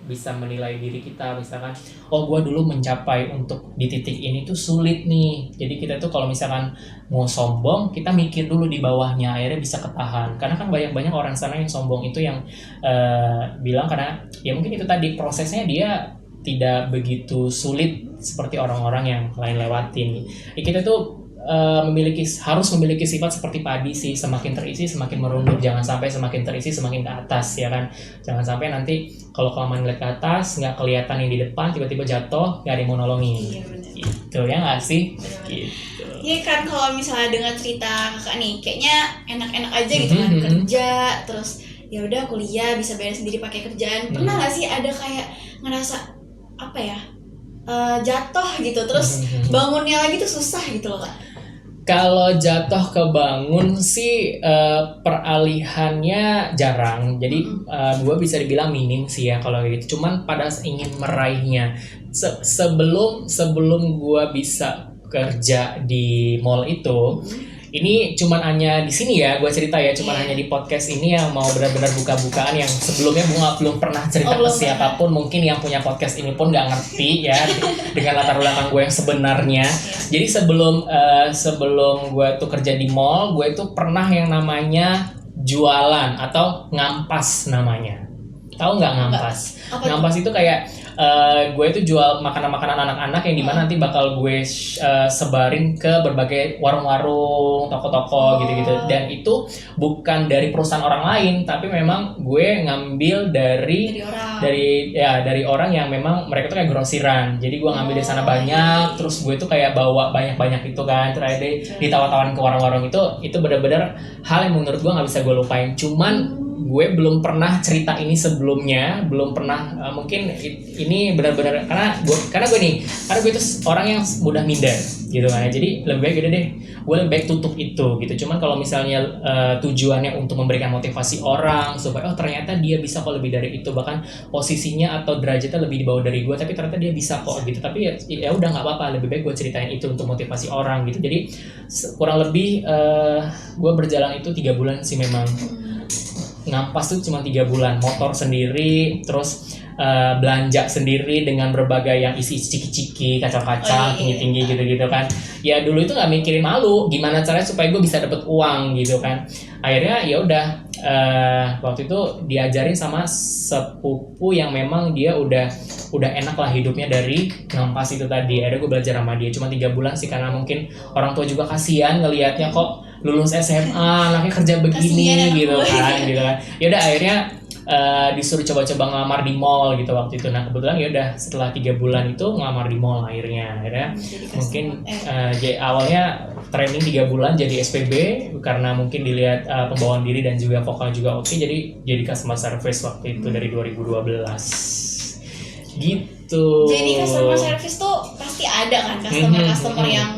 bisa menilai diri kita. Misalkan gue dulu mencapai untuk di titik ini tuh sulit nih, jadi kita tuh kalau misalkan mau sombong, kita mikir dulu di bawahnya, akhirnya bisa ketahan. Karena kan banyak orang sana yang sombong itu yang bilang karena ya mungkin itu tadi prosesnya dia tidak begitu sulit seperti orang-orang yang lain lewatin. Kita tuh harus memiliki sifat seperti padi sih, semakin terisi semakin merunduk, jangan sampai semakin terisi semakin ke atas ya kan. Jangan sampai nanti kalau kelamaan ngeliat ke atas nggak kelihatan yang di depan, tiba-tiba jatuh nggak ada yang mau nolongin. Gitu ya nggak sih? Gitu. Iya kan, kalau misalnya dengar cerita kakak nih, kayaknya enak-enak aja gitu kan, kerja terus ya udah kuliah bisa bayar sendiri pakai kerjaan. Pernah nggak sih ada kayak ngerasa apa ya, jatuh gitu terus bangunnya lagi tuh susah gitu loh kak? Kalau jatuh ke bangun sih peralihannya jarang, jadi gue bisa dibilang minim sih ya kalau gitu. Cuman pada ingin meraihnya, sebelum gue bisa kerja di mall itu, ini cuman hanya di sini ya gue cerita ya, cuman hanya di podcast ini yang mau benar-benar buka-bukaan, yang sebelumnya belum pernah cerita ke siapapun. Mungkin yang punya podcast ini pun nggak ngerti ya dengan latar belakang gue yang sebenarnya. Jadi sebelum gue tuh kerja di mall, gue tuh pernah yang namanya jualan atau ngampas namanya. Tahu nggak ngampas? Ngampas itu kayak gue itu jual makanan-makanan anak-anak yang dimana nanti bakal gue sebarin ke berbagai warung-warung, toko-toko gitu-gitu. Dan itu bukan dari perusahaan orang lain, tapi memang gue ngambil dari orang yang memang mereka tuh kayak grosiran. Jadi gue ngambil dari sana banyak, terus gue tuh kayak bawa banyak-banyak itu kan, terus ditawar-tawarin ke warung-warung itu benar-benar hal yang menurut gue nggak bisa gue lupain. Cuman gue belum pernah cerita ini sebelumnya, belum pernah mungkin ini benar-benar karena gue itu orang yang mudah minder gitu kan ya. Jadi lebih baik udah deh, gue lebih baik tutup itu gitu. Cuman kalau misalnya tujuannya untuk memberikan motivasi orang supaya ternyata dia bisa kok lebih dari itu, bahkan posisinya atau derajatnya lebih di bawah dari gue, tapi ternyata dia bisa kok gitu. Tapi ya udah nggak apa-apa, lebih baik gue ceritain itu untuk motivasi orang gitu. Jadi kurang lebih gue berjalan itu 3 bulan sih memang. Ngampas tuh cuma 3 bulan, motor sendiri, terus belanja sendiri dengan berbagai yang isi ciki-ciki, kacang-kacang, tinggi-tinggi gitu-gitu kan. Ya dulu itu nggak mikirin malu, gimana caranya supaya gue bisa dapet uang gitu kan. Akhirnya ya udah waktu itu diajarin sama sepupu yang memang dia udah enak lah hidupnya dari ngampas itu tadi. Akhirnya gue belajar sama dia cuma 3 bulan sih, karena mungkin orang tua juga kasihan ngelihatnya kok lulus SMA anaknya kerja begini gitu kan. Ya udah akhirnya disuruh coba-coba ngelamar di mall gitu waktu itu. Nah kebetulan ya udah setelah 3 bulan itu ngelamar di mall akhirnya mungkin awalnya training 3 bulan jadi SPB karena mungkin dilihat pembawaan diri dan juga vokal juga oke, jadi customer service waktu itu dari 2012 gitu. Jadi customer service tuh pasti ada kan customer yang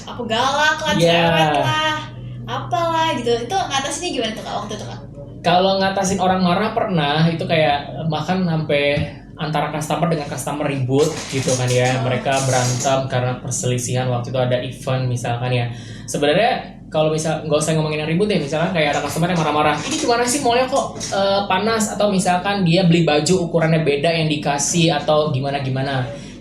aku galak lah, cerewet lah, apalah gitu. Itu ngatasinnya gimana tuh Kak waktu itu Kak? Kalau ngatasin orang marah pernah, itu kayak makan sampai antara customer dengan customer ribut gitu kan ya. Mereka berantem karena perselisihan waktu itu ada event misalkan ya. Sebenarnya kalau misal nggak usah ngomongin yang ribut deh, misalkan kayak ada customer yang marah-marah, ini gimana sih mallnya kok panas, atau misalkan dia beli baju ukurannya beda yang dikasih atau gimana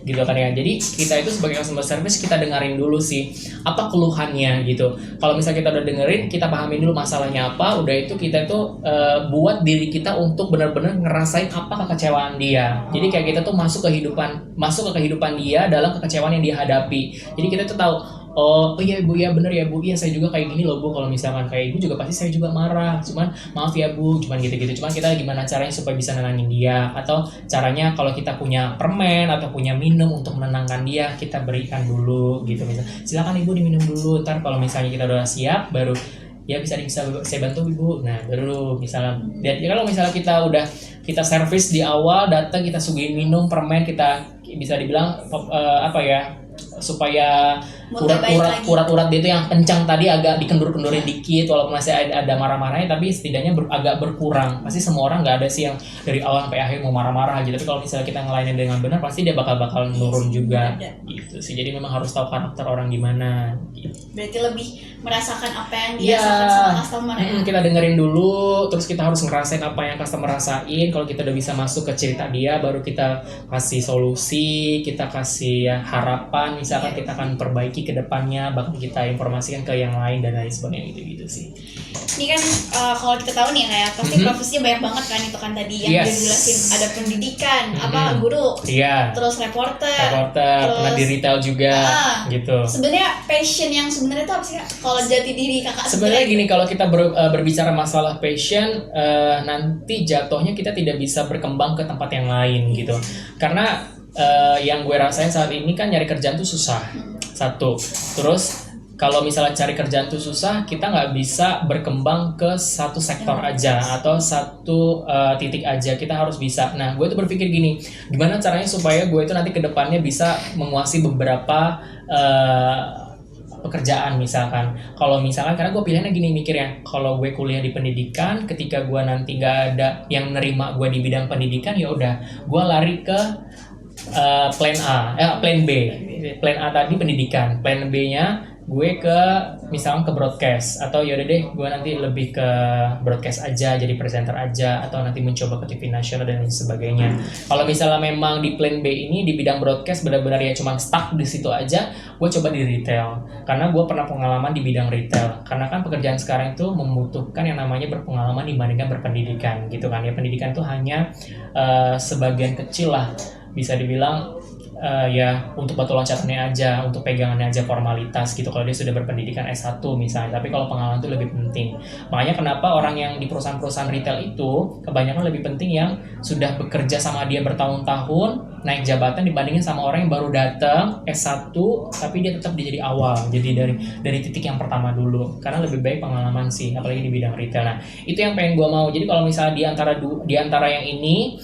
gitu kan ya. Jadi kita itu sebagai customer service kita dengerin dulu sih apa keluhannya gitu. Kalau misalnya kita udah dengerin, kita pahamin dulu masalahnya apa, udah itu kita itu buat diri kita untuk benar-benar ngerasain apa kekecewaan dia. Jadi kayak kita tuh masuk ke kehidupan dia dalam kekecewaan yang dia hadapi. Jadi kita tuh tahu, oh iya ibu, ya bener ya bu, iya saya juga kayak gini loh bu. Kalau misalkan kayak ibu juga pasti saya juga marah, cuman maaf ya bu, cuman gitu-gitu. Cuman kita gimana caranya supaya bisa nenangin dia, atau caranya kalau kita punya permen atau punya minum untuk menenangkan dia, kita berikan dulu gitu. Misal silakan ibu diminum dulu, ntar kalau misalnya kita udah siap baru ya bisa saya bantu ibu. Nah baru misalnya ya kalau misalnya kita servis di awal, datang kita suguhin minum permen, kita bisa dibilang supaya urat-urat dia itu yang kencang tadi agak dikendur-kendurin dikit, walaupun masih ada marah-marahnya, tapi setidaknya agak berkurang. Pasti semua orang nggak ada sih yang dari awal sampai akhir mau marah-marah gitu, tapi kalau misalnya kita ngelainin dengan benar pasti dia bakal nurun juga gitu sih. Jadi memang harus tahu karakter orang gimana gitu. Berarti lebih merasakan apa yang dia rasakan sama customer ya? Kita dengerin dulu, terus kita harus ngerasain apa yang customer rasain. Kalau kita udah bisa masuk ke cerita dia, baru kita kasih solusi, kita kasih harapan, misalkan kita akan perbaiki ke depannya, bahkan kita informasikan ke yang lain dan lain sebagainya gitu sih. Ini kan kalau kita tahu nih kayak pasti profesinya banyak banget kan, itu kan tadi yang dijelasin, ada pendidikan, guru, terus reporter, terus pernah di retail juga gitu. Sebenarnya passion yang sebenarnya itu apa sih Kak? Kalau jati diri Kakak sebenarnya gini, kalau kita berbicara masalah passion, nanti jatuhnya kita tidak bisa berkembang ke tempat yang lain gitu. Karena yang gue rasain saat ini kan nyari kerjaan tuh susah. Satu, terus kalau misalnya cari kerjaan tuh susah, kita nggak bisa berkembang ke satu sektor aja atau satu titik aja. Kita harus bisa. Nah, gue tuh berpikir gini, gimana caranya supaya gue itu nanti ke depannya bisa menguasai beberapa pekerjaan misalkan. Kalau misalkan, karena gue pilihannya gini mikirnya, kalau gue kuliah di pendidikan, ketika gue nanti nggak ada yang nerima gue di bidang pendidikan, ya udah, gue lari ke plan B. Plan A tadi pendidikan, plan B-nya gue ke misalnya ke broadcast, atau yaudah deh gue nanti lebih ke broadcast aja, jadi presenter aja, atau nanti mencoba ke TV nasional dan lain sebagainya. Kalau misalnya memang di plan B ini di bidang broadcast benar-benar ya cuma stuck di situ aja, gue coba di retail, karena gue pernah pengalaman di bidang retail. Karena kan pekerjaan sekarang itu membutuhkan yang namanya berpengalaman dibandingkan berpendidikan gitu kan ya. Pendidikan itu hanya sebagian kecil lah, bisa dibilang ya untuk batu loncatannya aja, untuk pegangannya aja formalitas gitu kalau dia sudah berpendidikan S1 misalnya. Tapi kalau pengalaman itu lebih penting. Makanya kenapa orang yang di perusahaan-perusahaan retail itu kebanyakan lebih penting yang sudah bekerja sama dia bertahun-tahun, naik jabatan dibandingin sama orang yang baru datang S1 tapi dia tetap jadi awal. Jadi dari titik yang pertama dulu. Karena lebih baik pengalaman sih, apalagi di bidang retail. Nah, itu yang pengen gue mau. Jadi kalau misalnya di antara yang ini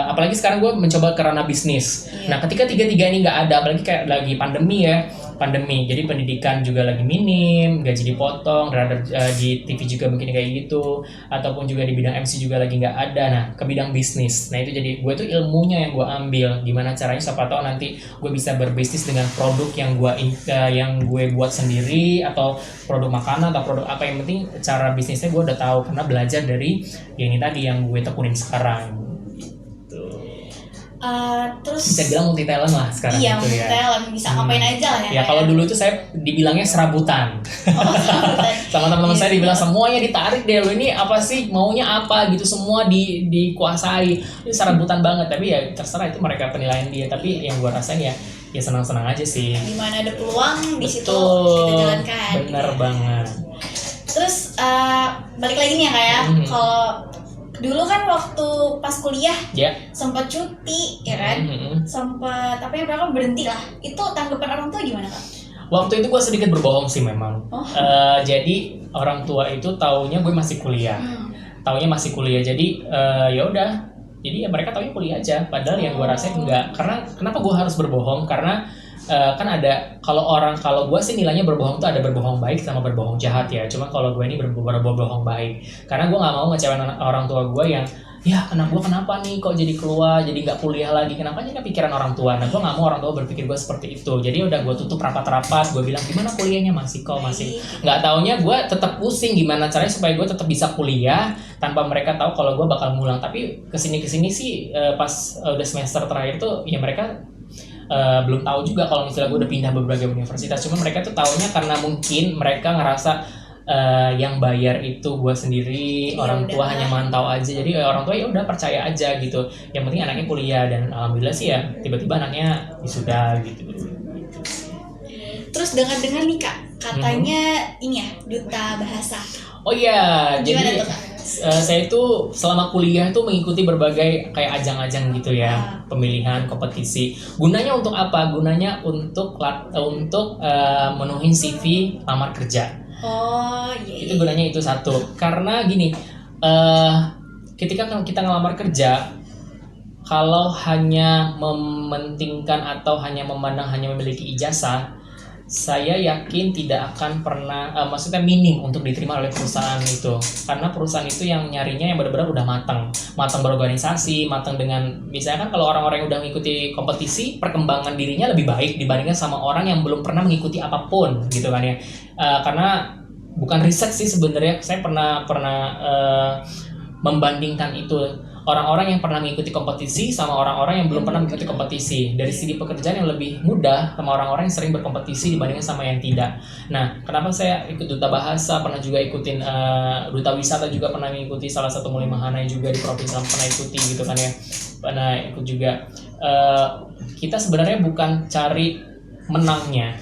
apalagi sekarang gue mencoba ke ranah bisnis. Nah, ketika tiga-tiga ini nggak ada, apalagi kayak lagi pandemi ya, jadi pendidikan juga lagi minim, gaji dipotong, radar di TV juga mungkin kayak gitu, ataupun juga di bidang MC juga lagi nggak ada. Nah, ke bidang bisnis. Nah, itu jadi gue tuh ilmunya yang gue ambil, gimana caranya siapa tahu nanti gue bisa berbisnis dengan produk yang gue buat sendiri, atau produk makanan atau produk apa, yang penting cara bisnisnya gue udah tahu karena belajar dari yang ini tadi yang gue tekunin sekarang. Terus Bisa bilang multi talent lah sekarang iya, gitu ya. multi talent, bisa ngapain aja lah ya. Ya kalau dulu tuh saya dibilangnya serabutan. Sama teman-teman saya dibilang semuanya ditarik deh, lo ini apa sih, maunya apa gitu, semua dikuasai. Ini serabutan banget, tapi ya terserah itu mereka penilaian dia. Tapi yang gue rasain ya senang-senang aja sih. Dimana ada peluang di situ Betul, kita jalankan. bener banget. Terus balik lagi nih ya Kak ya, kalau dulu kan waktu pas kuliah sempat cuti ya kan, sempat apa ya, mereka berhenti lah. Itu tanggapan orang tua gimana Kak? Waktu itu gue sedikit berbohong sih memang. Jadi orang tua itu taunya gue masih kuliah, jadi ya udah, jadi ya mereka taunya kuliah aja. Padahal yang gue rasain enggak. Karena kenapa gue harus berbohong? Karena kan ada, kalau gue sih nilainya berbohong tuh ada berbohong baik sama berbohong jahat ya. Cuma kalau gue ini berbohong baik, karena gue nggak mau ngecewain orang tua gue yang, ya anak gue kenapa nih kok jadi keluar, jadi nggak kuliah lagi, kenapa jadi kepikiran orang tua. Nah, gue nggak mau orang tua berpikir gue seperti itu. Jadi udah gue tutup rapat-rapat, gue bilang gimana kuliahnya, masih nggak taunya gue tetap pusing gimana caranya supaya gue tetap bisa kuliah tanpa mereka tahu kalau gue bakal ngulang. Tapi kesini sih pas udah semester terakhir tuh ya mereka belum tahu juga kalau misalnya gue udah pindah berbagai universitas. Cuma mereka tuh taunya karena mungkin mereka ngerasa yang bayar itu gue sendiri, orang tua hanya mantau aja. Jadi orang tua ya udah percaya aja gitu. Yang penting anaknya kuliah, dan alhamdulillah sih ya tiba-tiba anaknya wisuda gitu. Terus dengar-dengar nih Kak, katanya ini ya duta bahasa. Oh iya, gimana jadi tuh, Kak? Saya itu selama kuliah itu mengikuti berbagai kayak ajang-ajang gitu ya, pemilihan, kompetisi. Gunanya untuk apa? Gunanya untuk menuhin CV lamar kerja. Oh iya. Itu gunanya itu satu. Karena gini, ketika kita ngelamar kerja, kalau hanya mementingkan atau hanya memandang hanya memiliki ijazah, saya yakin tidak akan pernah, maksudnya minim untuk diterima oleh perusahaan itu. Karena perusahaan itu yang nyarinya yang benar-benar udah matang berorganisasi, matang dengan, misalnya kan kalau orang-orang yang udah mengikuti kompetisi, perkembangan dirinya lebih baik dibandingkan sama orang yang belum pernah mengikuti apapun gitu kan ya. Karena bukan riset sih sebenarnya, saya pernah membandingkan itu, orang-orang yang pernah mengikuti kompetisi sama orang-orang yang belum pernah mengikuti kompetisi. Dari segi pekerjaan yang lebih mudah sama orang-orang yang sering berkompetisi dibandingkan sama yang tidak. Nah, kenapa saya ikut duta bahasa, pernah juga ikutin duta wisata, juga pernah mengikuti salah satu Mulia Mahana juga di provinsi Lampung, pernah ikuti gitu kan ya. Pernah ikut juga. Kita sebenarnya bukan cari menangnya.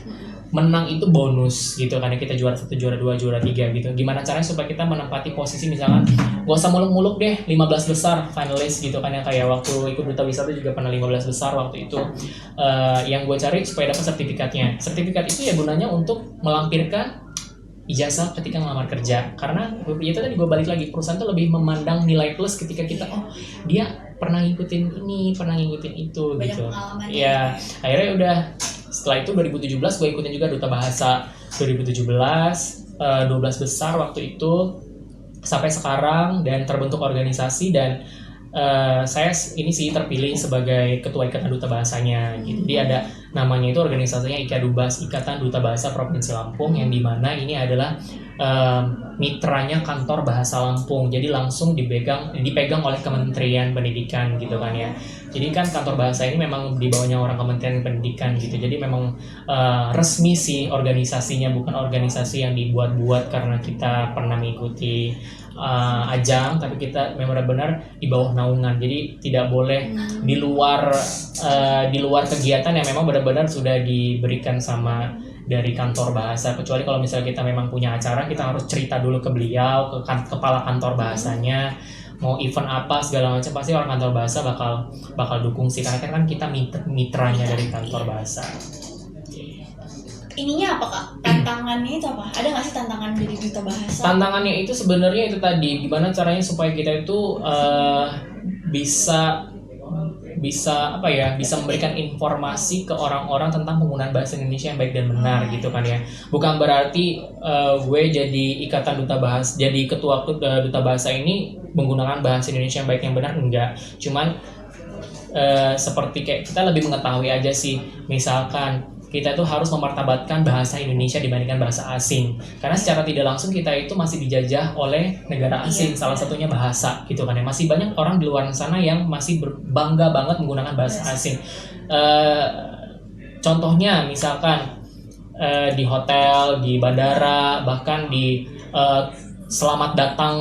Menang itu bonus gitu kan ya, kita juara 1, juara 2, juara 3 gitu. Gimana caranya supaya kita menempati posisi, misalkan gak usah muluk-muluk deh 15 besar finalis gitu kan ya, kayak waktu ikut duta wisata juga pernah 15 besar waktu itu. Yang gue cari supaya dapat sertifikatnya. Sertifikat itu ya gunanya untuk melampirkan ijazah ketika ngelamar kerja. Karena itu tadi gue balik lagi, perusahaan tuh lebih memandang nilai plus ketika kita, oh dia pernah ngikutin ini, pernah ngikutin itu. Banyak gitu. Ya, akhirnya udah. Setelah itu 2017 gue ikutin juga duta bahasa 2017, 12 besar waktu itu sampai sekarang, dan terbentuk organisasi, dan saya ini sih terpilih sebagai ketua ikatan duta bahasanya gitu. Jadi ada namanya itu organisasinya IKADUBAS, Ikatan Duta Bahasa Provinsi Lampung, yang dimana ini adalah mitranya kantor bahasa Lampung, jadi langsung dipegang oleh Kementerian Pendidikan gitu kan ya. Jadi kan kantor bahasa ini memang di bawahnya orang Kementerian Pendidikan gitu, jadi memang resmi sih organisasinya, bukan organisasi yang dibuat-buat karena kita pernah mengikuti ajang, tapi kita memang benar-benar di bawah naungan, jadi tidak boleh di luar kegiatan yang memang benar-benar sudah diberikan sama dari kantor bahasa. Kecuali kalau misalnya kita memang punya acara, kita harus cerita dulu ke beliau, ke kepala kantor bahasanya, mau event apa segala macam, pasti orang kantor bahasa bakal dukung sih, karena kan kita mitranya dari kantor bahasa. Ininya apa Kak? Tantangannya itu apa? Ada nggak sih tantangan jadi duta bahasa? Tantangannya itu sebenarnya itu tadi, gimana caranya supaya kita itu bisa memberikan informasi ke orang-orang tentang penggunaan bahasa Indonesia yang baik dan benar gitu kan ya. Bukan berarti gue jadi jadi ketua duta bahasa ini menggunakan bahasa Indonesia yang baik yang benar, enggak. Cuman seperti kayak kita lebih mengetahui aja sih, misalkan kita itu harus memartabatkan bahasa Indonesia dibandingkan bahasa asing, karena secara tidak langsung kita itu masih dijajah oleh negara asing, salah satunya bahasa gitu kan ya. Masih banyak orang di luar sana yang masih bangga banget menggunakan bahasa asing. Contohnya misalkan di hotel, di bandara, bahkan di selamat datang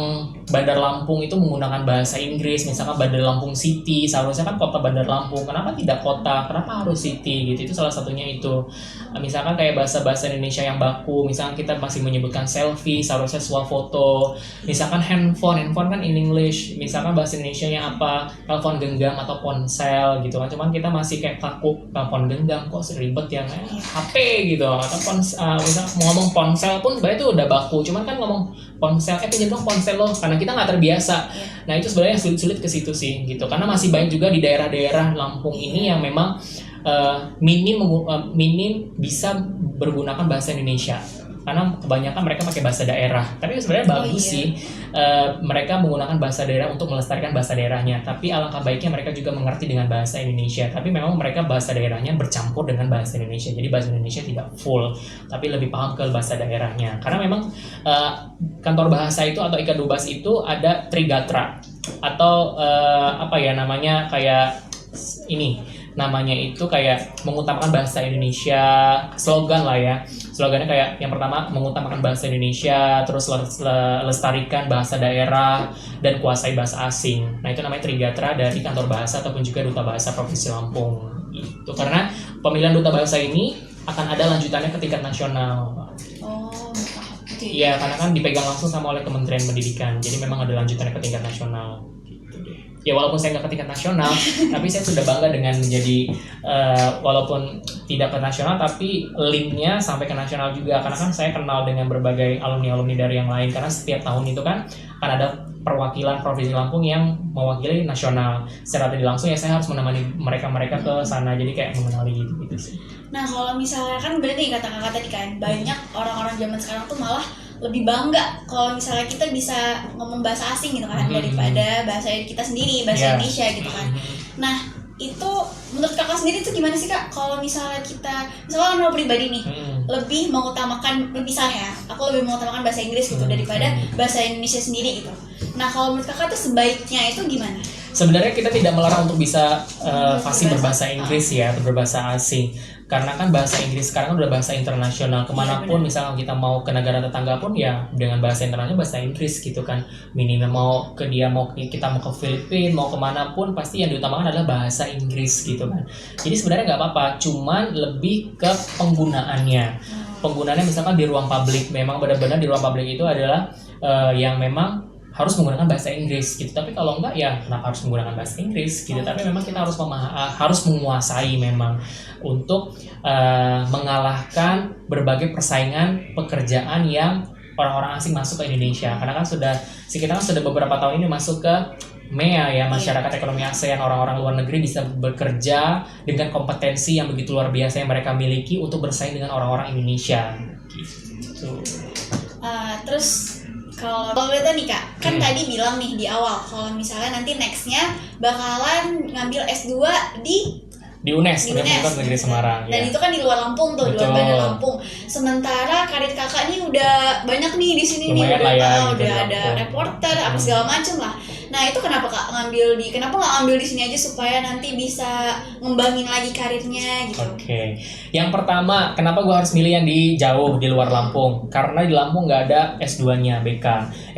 Bandar Lampung itu menggunakan bahasa Inggris. Misalkan Bandar Lampung City, seharusnya kan kota Bandar Lampung, kenapa tidak kota, kenapa harus city gitu. Itu salah satunya itu. Misalkan kayak bahasa-bahasa Indonesia yang baku, misalkan kita masih menyebutkan selfie, seharusnya swafoto. Misalkan handphone kan in English, misalkan bahasa Indonesianya apa, telepon genggam atau ponsel gitu kan. Cuman kita masih kayak kaku, telepon genggam kok ribet ya, HP gitu. Atau misalkan mau ngomong ponsel pun sebenarnya itu udah baku, cuman kan ngomong ponsel, pinjam dong ponsel lo, karena kita nggak terbiasa. Nah itu sebenarnya sulit ke situ sih gitu, karena masih banyak juga di daerah-daerah Lampung ini yang memang minim bisa bergunakan bahasa Indonesia, karena kebanyakan mereka pakai bahasa daerah. Tapi sebenarnya bagus sih mereka menggunakan bahasa daerah untuk melestarikan bahasa daerahnya, tapi alangkah baiknya mereka juga mengerti dengan bahasa Indonesia, tapi memang mereka bahasa daerahnya bercampur dengan bahasa Indonesia, jadi bahasa Indonesia tidak full, tapi lebih paham ke bahasa daerahnya. Karena memang kantor bahasa itu atau Ikadubas itu ada Trigatra atau namanya itu kayak mengutamakan bahasa Indonesia, slogan lah ya. Slogannya kayak yang pertama mengutamakan bahasa Indonesia, terus lestarikan bahasa daerah dan kuasai bahasa asing. Nah itu namanya Trigatra dari kantor bahasa ataupun juga duta bahasa Provinsi Lampung. Itu karena pemilihan duta bahasa ini akan ada lanjutannya ke tingkat nasional. Iya, karena kan dipegang langsung sama oleh Kementerian Pendidikan. Jadi memang ada lanjutannya ke tingkat nasional. Ya walaupun saya nggak ke tingkat nasional, tapi saya sudah bangga dengan menjadi walaupun tidak ke nasional, tapi linknya sampai ke nasional juga. Karena kan saya kenal dengan berbagai alumni dari yang lain. Karena setiap tahun itu kan akan ada perwakilan Provinsi Lampung yang mewakili nasional. Secara tidak langsung ya saya harus menemani mereka ke sana. Jadi kayak mengenali gitu sih. Nah kalau misalnya kan berarti kata kakak tadi kan banyak orang-orang zaman sekarang tuh malah lebih bangga kalau misalnya kita bisa ngomong bahasa asing gitu kan daripada bahasa kita sendiri, bahasa Indonesia gitu kan. Nah itu menurut kakak sendiri tuh gimana sih Kak kalau misalnya misalnya mau pribadi nih lebih mengutamakan, misalnya aku lebih mengutamakan bahasa Inggris gitu daripada bahasa Indonesia sendiri gitu. Nah kalau menurut kakak tuh sebaiknya itu gimana? Sebenarnya kita tidak melarang untuk bisa fasih berbahasa Inggris ya, atau berbahasa asing. Karena kan bahasa Inggris sekarang kan udah bahasa internasional. Kemanapun misalnya kita mau ke negara tetangga pun ya dengan bahasa internasional, bahasa Inggris gitu kan. Minimal kita mau ke Filipina, mau kemana pun pasti yang diutamakan adalah bahasa Inggris gitu kan. Jadi sebenarnya nggak apa-apa, cuman lebih ke penggunaannya. Penggunaannya misalkan di ruang publik, memang benar-benar di ruang publik itu adalah yang memang harus menggunakan bahasa Inggris gitu. Tapi kalau enggak ya kenapa harus menggunakan bahasa Inggris gitu. Tapi memang kita harus menguasai memang untuk mengalahkan berbagai persaingan pekerjaan yang orang-orang asing masuk ke Indonesia. Karena kan kita sudah beberapa tahun ini masuk ke MEA ya, Masyarakat Ekonomi ASEAN. Orang-orang luar negeri bisa bekerja dengan kompetensi yang begitu luar biasa yang mereka miliki untuk bersaing dengan orang-orang Indonesia gitu. Terus kalau kita nih Kak, kan tadi bilang nih di awal kalau misalnya nanti nextnya bakalan ngambil S2 di Di UNES, Di Universitas UNES. Negeri Semarang. Dan ya. itu kan di luar Lampung tuh, di luar Betul. Bandar Lampung. Sementara karir kakak nih udah banyak nih di sini nih, Lumayan udah, lah ya, gitu udah di ada Lampung. reporter apa segala macem lah. Nah itu kenapa kak kenapa nggak ngambil di sini aja supaya nanti bisa ngembangin lagi karirnya gitu? Oke. Yang pertama, kenapa gue harus milih yang di jauh di luar Lampung? Karena di Lampung nggak ada S2-nya BK.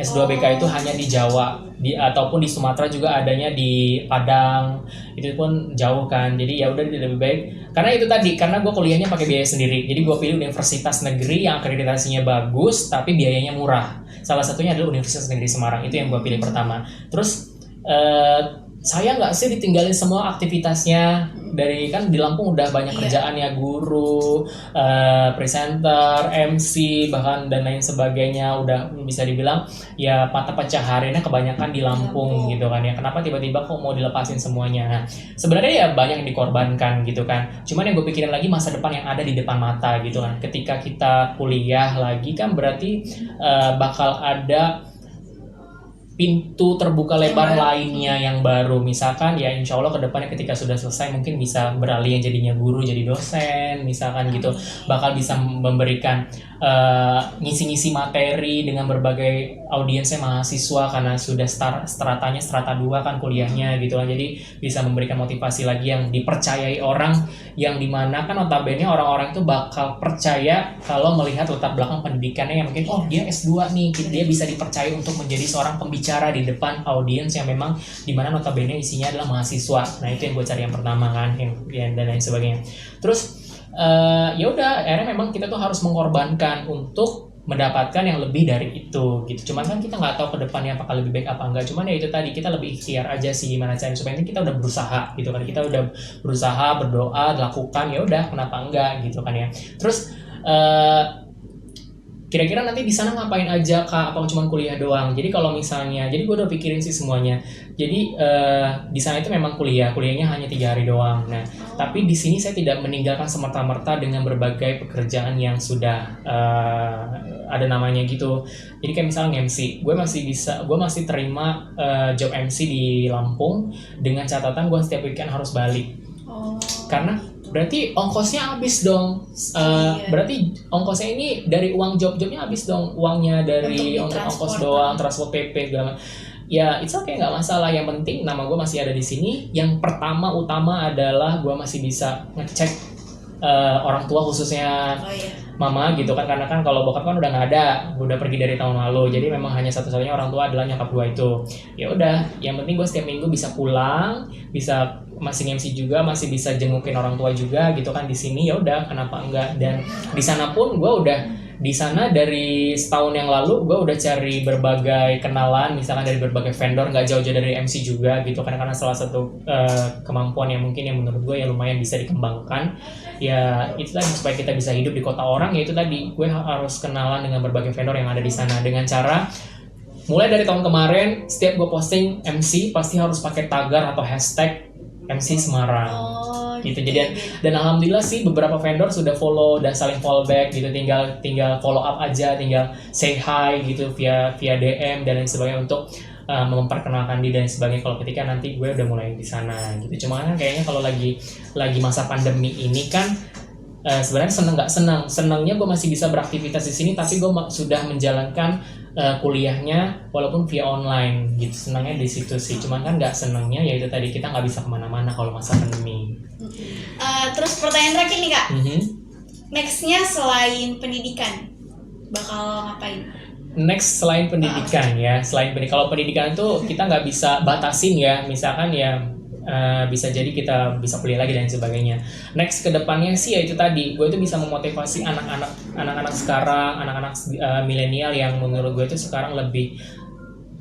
S2 BK itu hanya di Jawa, ataupun di Sumatera juga adanya di Padang. Itu pun jauh kan. Jadi ya udah lebih baik. Karena itu tadi, karena gue kuliahnya pakai biaya sendiri. Jadi gue pilih universitas negeri yang akreditasinya bagus, tapi biayanya murah. Salah satunya adalah Universitas Negeri Semarang. Itu yang gue pilih pertama. Terus saya nggak sih ditinggalin semua aktivitasnya. Dari kan di Lampung udah banyak kerjaan ya, guru, presenter, MC, bahkan dan lain sebagainya. Udah bisa dibilang ya mata pencahariannya kebanyakan di Lampung gitu kan ya. Kenapa tiba-tiba kok mau dilepasin semuanya? Nah, sebenarnya ya banyak yang dikorbankan gitu kan. Cuman yang gue pikirin lagi masa depan yang ada di depan mata gitu kan. Ketika kita kuliah lagi kan berarti bakal ada pintu terbuka lebar lainnya yang baru. Misalkan ya insya Allah kedepannya ketika sudah selesai mungkin bisa beralih yang jadinya guru jadi dosen misalkan gitu, bakal bisa memberikan ngisi-ngisi materi dengan berbagai audiensnya mahasiswa karena sudah stratanya strata 2 kan kuliahnya gitu kan. Jadi bisa memberikan motivasi lagi yang dipercayai orang, yang dimana kan notabene orang-orang itu bakal percaya kalau melihat latar belakang pendidikannya yang mungkin oh dia S2 nih, dia bisa dipercaya untuk menjadi seorang pembicara di depan audiens yang memang dimana notabene isinya adalah mahasiswa. Nah itu yang gue cari yang pertama kan, yang dan lain sebagainya. Terus ya udah akhirnya memang kita tuh harus mengorbankan untuk mendapatkan yang lebih dari itu gitu. Cuman kan kita nggak tahu ke depannya apakah lebih baik apa enggak. Cuman ya itu tadi, kita lebih ikhtiar aja sih gimana caranya supaya ini kita udah berusaha gitu kan. Kita udah berusaha, berdoa, lakukan, ya udah kenapa enggak gitu kan ya. Terus kira-kira nanti di sana ngapain aja kak? Apa cuma kuliah doang? Jadi kalau misalnya, jadi gue udah pikirin sih semuanya. Jadi di sana itu memang kuliahnya hanya 3 hari doang. Nah, tapi di sini saya tidak meninggalkan semerta-merta dengan berbagai pekerjaan yang sudah ada namanya gitu. Jadi kayak misalnya MC, gue masih terima job MC di Lampung dengan catatan gue setiap weekend harus balik. Karena berarti ongkosnya habis dong. Berarti ongkosnya ini dari uang job-jobnya habis dong, uangnya dari ongkos doang, transport PP segala. Ya it's okay, nggak masalah. Yang penting nama gue masih ada di sini. Yang utama adalah gue masih bisa ngecek orang tua khususnya mama gitu kan, karena kan kalau bokap kan udah nggak ada, udah pergi dari tahun lalu. Jadi memang hanya satu-satunya orang tua adalah nyokap gue itu. Ya udah, yang penting gue setiap minggu bisa pulang, bisa masih MC juga, masih bisa jengukin orang tua juga gitu kan di sini. Ya udah, kenapa enggak? Dan di sana pun gue udah di sana dari setahun yang lalu gue udah cari berbagai kenalan, misalkan dari berbagai vendor, nggak jauh-jauh dari MC juga gitu kan, karena salah satu kemampuan yang mungkin yang menurut gue ya lumayan bisa dikembangkan. Ya itu tadi, supaya kita bisa hidup di kota orang, ya itu tadi gue harus kenalan dengan berbagai vendor yang ada di sana dengan cara mulai dari tahun kemarin setiap gue posting MC pasti harus pakai tagar atau hashtag MC Semarang. Gitu. Jadi dan alhamdulillah sih beberapa vendor sudah follow dan saling fallback gitu, tinggal follow up aja, tinggal say hi gitu via DM dan lain sebagainya untuk memperkenalkan diri dan sebagainya kalau ketika nanti gue udah mulai di sana gitu. Cuma kan kayaknya kalau lagi masa pandemi ini kan sebenarnya senangnya gue masih bisa beraktivitas di sini, tapi gue sudah menjalankan kuliahnya walaupun via online gitu. Senangnya di situ sih. Cuman kan nggak senangnya ya itu tadi, kita nggak bisa kemana-mana kalau masa pandemi. Terus pertanyaan terakhir nih kak, nextnya selain pendidikan bakal ngapain? Next selain pendidikan kalau pendidikan itu kita nggak bisa batasin ya, misalkan ya bisa jadi kita bisa kuliah lagi dan sebagainya. Next kedepannya sih ya itu tadi, gue itu bisa memotivasi anak-anak sekarang, anak-anak milenial yang menurut gue itu sekarang lebih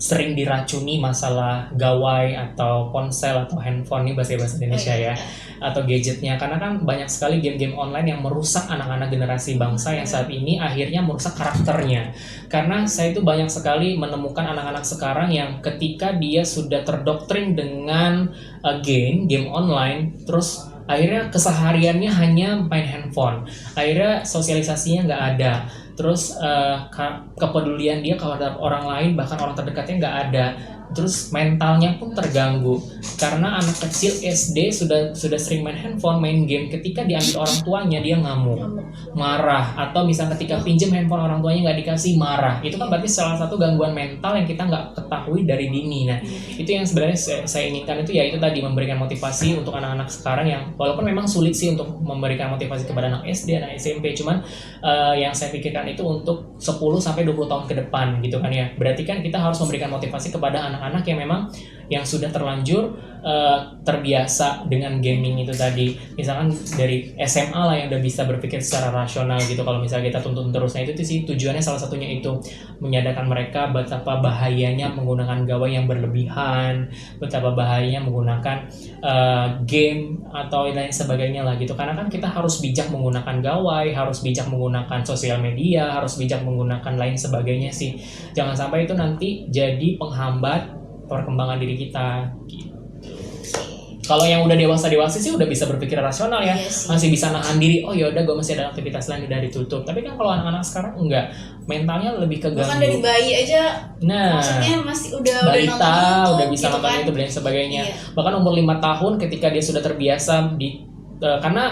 sering diracuni masalah gawai atau ponsel atau handphone, nih bahasa Indonesia ya, atau gadgetnya, karena kan banyak sekali game-game online yang merusak anak-anak generasi bangsa yang saat ini akhirnya merusak karakternya. Karena saya itu banyak sekali menemukan anak-anak sekarang yang ketika dia sudah terdoktrin dengan game online, terus akhirnya kesehariannya hanya main handphone, akhirnya sosialisasinya nggak ada, terus kepedulian dia kepada orang lain bahkan orang terdekatnya nggak ada. terus mentalnya pun terganggu karena anak kecil SD sudah sering main handphone, main game, ketika diambil orang tuanya dia ngamuk, marah, atau misalnya ketika pinjam handphone orang tuanya nggak dikasih marah. Itu kan berarti salah satu gangguan mental yang kita nggak ketahui dari dini. Nah itu yang sebenarnya saya inginkan itu ya itu tadi, memberikan motivasi untuk anak-anak sekarang yang walaupun memang sulit sih untuk memberikan motivasi kepada anak SD, anak SMP, cuman yang saya pikirkan itu untuk 10-20 tahun ke depan gitu kan ya. Berarti kan kita harus memberikan motivasi kepada anak-anak yang memang yang sudah terlanjur terbiasa dengan gaming itu tadi. Misalkan dari SMA lah yang udah bisa berpikir secara rasional gitu, kalau misalnya kita tuntun terus. Nah itu sih tujuannya, salah satunya itu menyadarkan mereka betapa bahayanya menggunakan gawai yang berlebihan, betapa bahayanya menggunakan game atau lain sebagainya lah gitu. Karena kan kita harus bijak menggunakan gawai, harus bijak menggunakan sosial media, harus bijak menggunakan lain sebagainya sih. Jangan sampai itu nanti jadi penghambat perkembangan diri kita gitu. Kalau yang udah dewasa sih udah bisa berpikir rasional ya, masih bisa nahan diri. Oh ya udah, gue masih ada aktivitas lain, udah ditutup. Tapi kan kalau anak-anak sekarang enggak, mentalnya lebih keganggu. Bahkan dari bayi aja, maksudnya masih udah balita, udah bisa gitu nonton kan? itu dan sebagainya. Bahkan umur 5 tahun ketika dia sudah terbiasa karena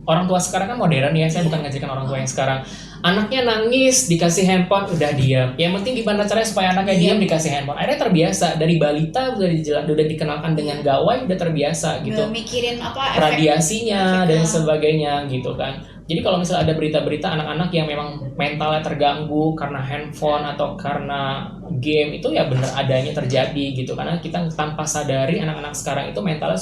orang tua sekarang kan modern ya, saya bukan ngajarkan orang tua yang sekarang. Anaknya nangis dikasih handphone udah diam. Yang penting gimana caranya supaya anaknya diam dikasih handphone. Akhirnya terbiasa dari balita udah dikenalkan dengan gawai, udah terbiasa gitu. Udah mikirin apa radiasinya dan sebagainya gitu kan. Jadi kalau misalnya ada berita-berita anak-anak yang memang mentalnya terganggu karena handphone atau karena game, itu ya benar adanya terjadi gitu. Karena kita tanpa sadari anak-anak sekarang itu mentalnya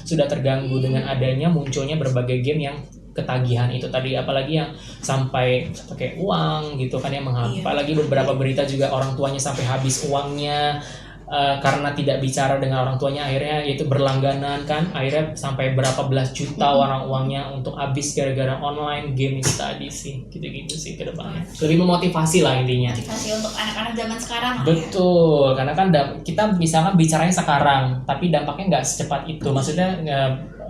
sudah terganggu dengan adanya munculnya berbagai game yang ketagihan itu tadi, apalagi yang sampai pakai uang gitu kan ya, apalagi beberapa berita juga orang tuanya sampai habis uangnya karena tidak bicara dengan orang tuanya, akhirnya itu berlangganan kan, akhirnya sampai berapa belas juta orang uangnya untuk habis gara-gara online game itu tadi sih, gitu-gitu sih ke depannya. Lebih memotivasi lah intinya. Motivasi untuk anak-anak zaman sekarang. Betul, karena kan kita misalkan bicaranya sekarang, tapi dampaknya nggak secepat itu. Maksudnya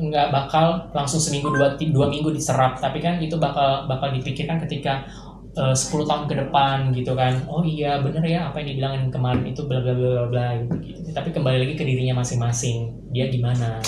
nggak bakal langsung seminggu dua minggu diserap, tapi kan itu bakal dipikirkan ketika 10 tahun ke depan gitu kan. Oh iya bener ya apa yang dibilangin kemarin itu bla bla bla bla gitu. Tapi kembali lagi ke dirinya masing-masing, dia gimana.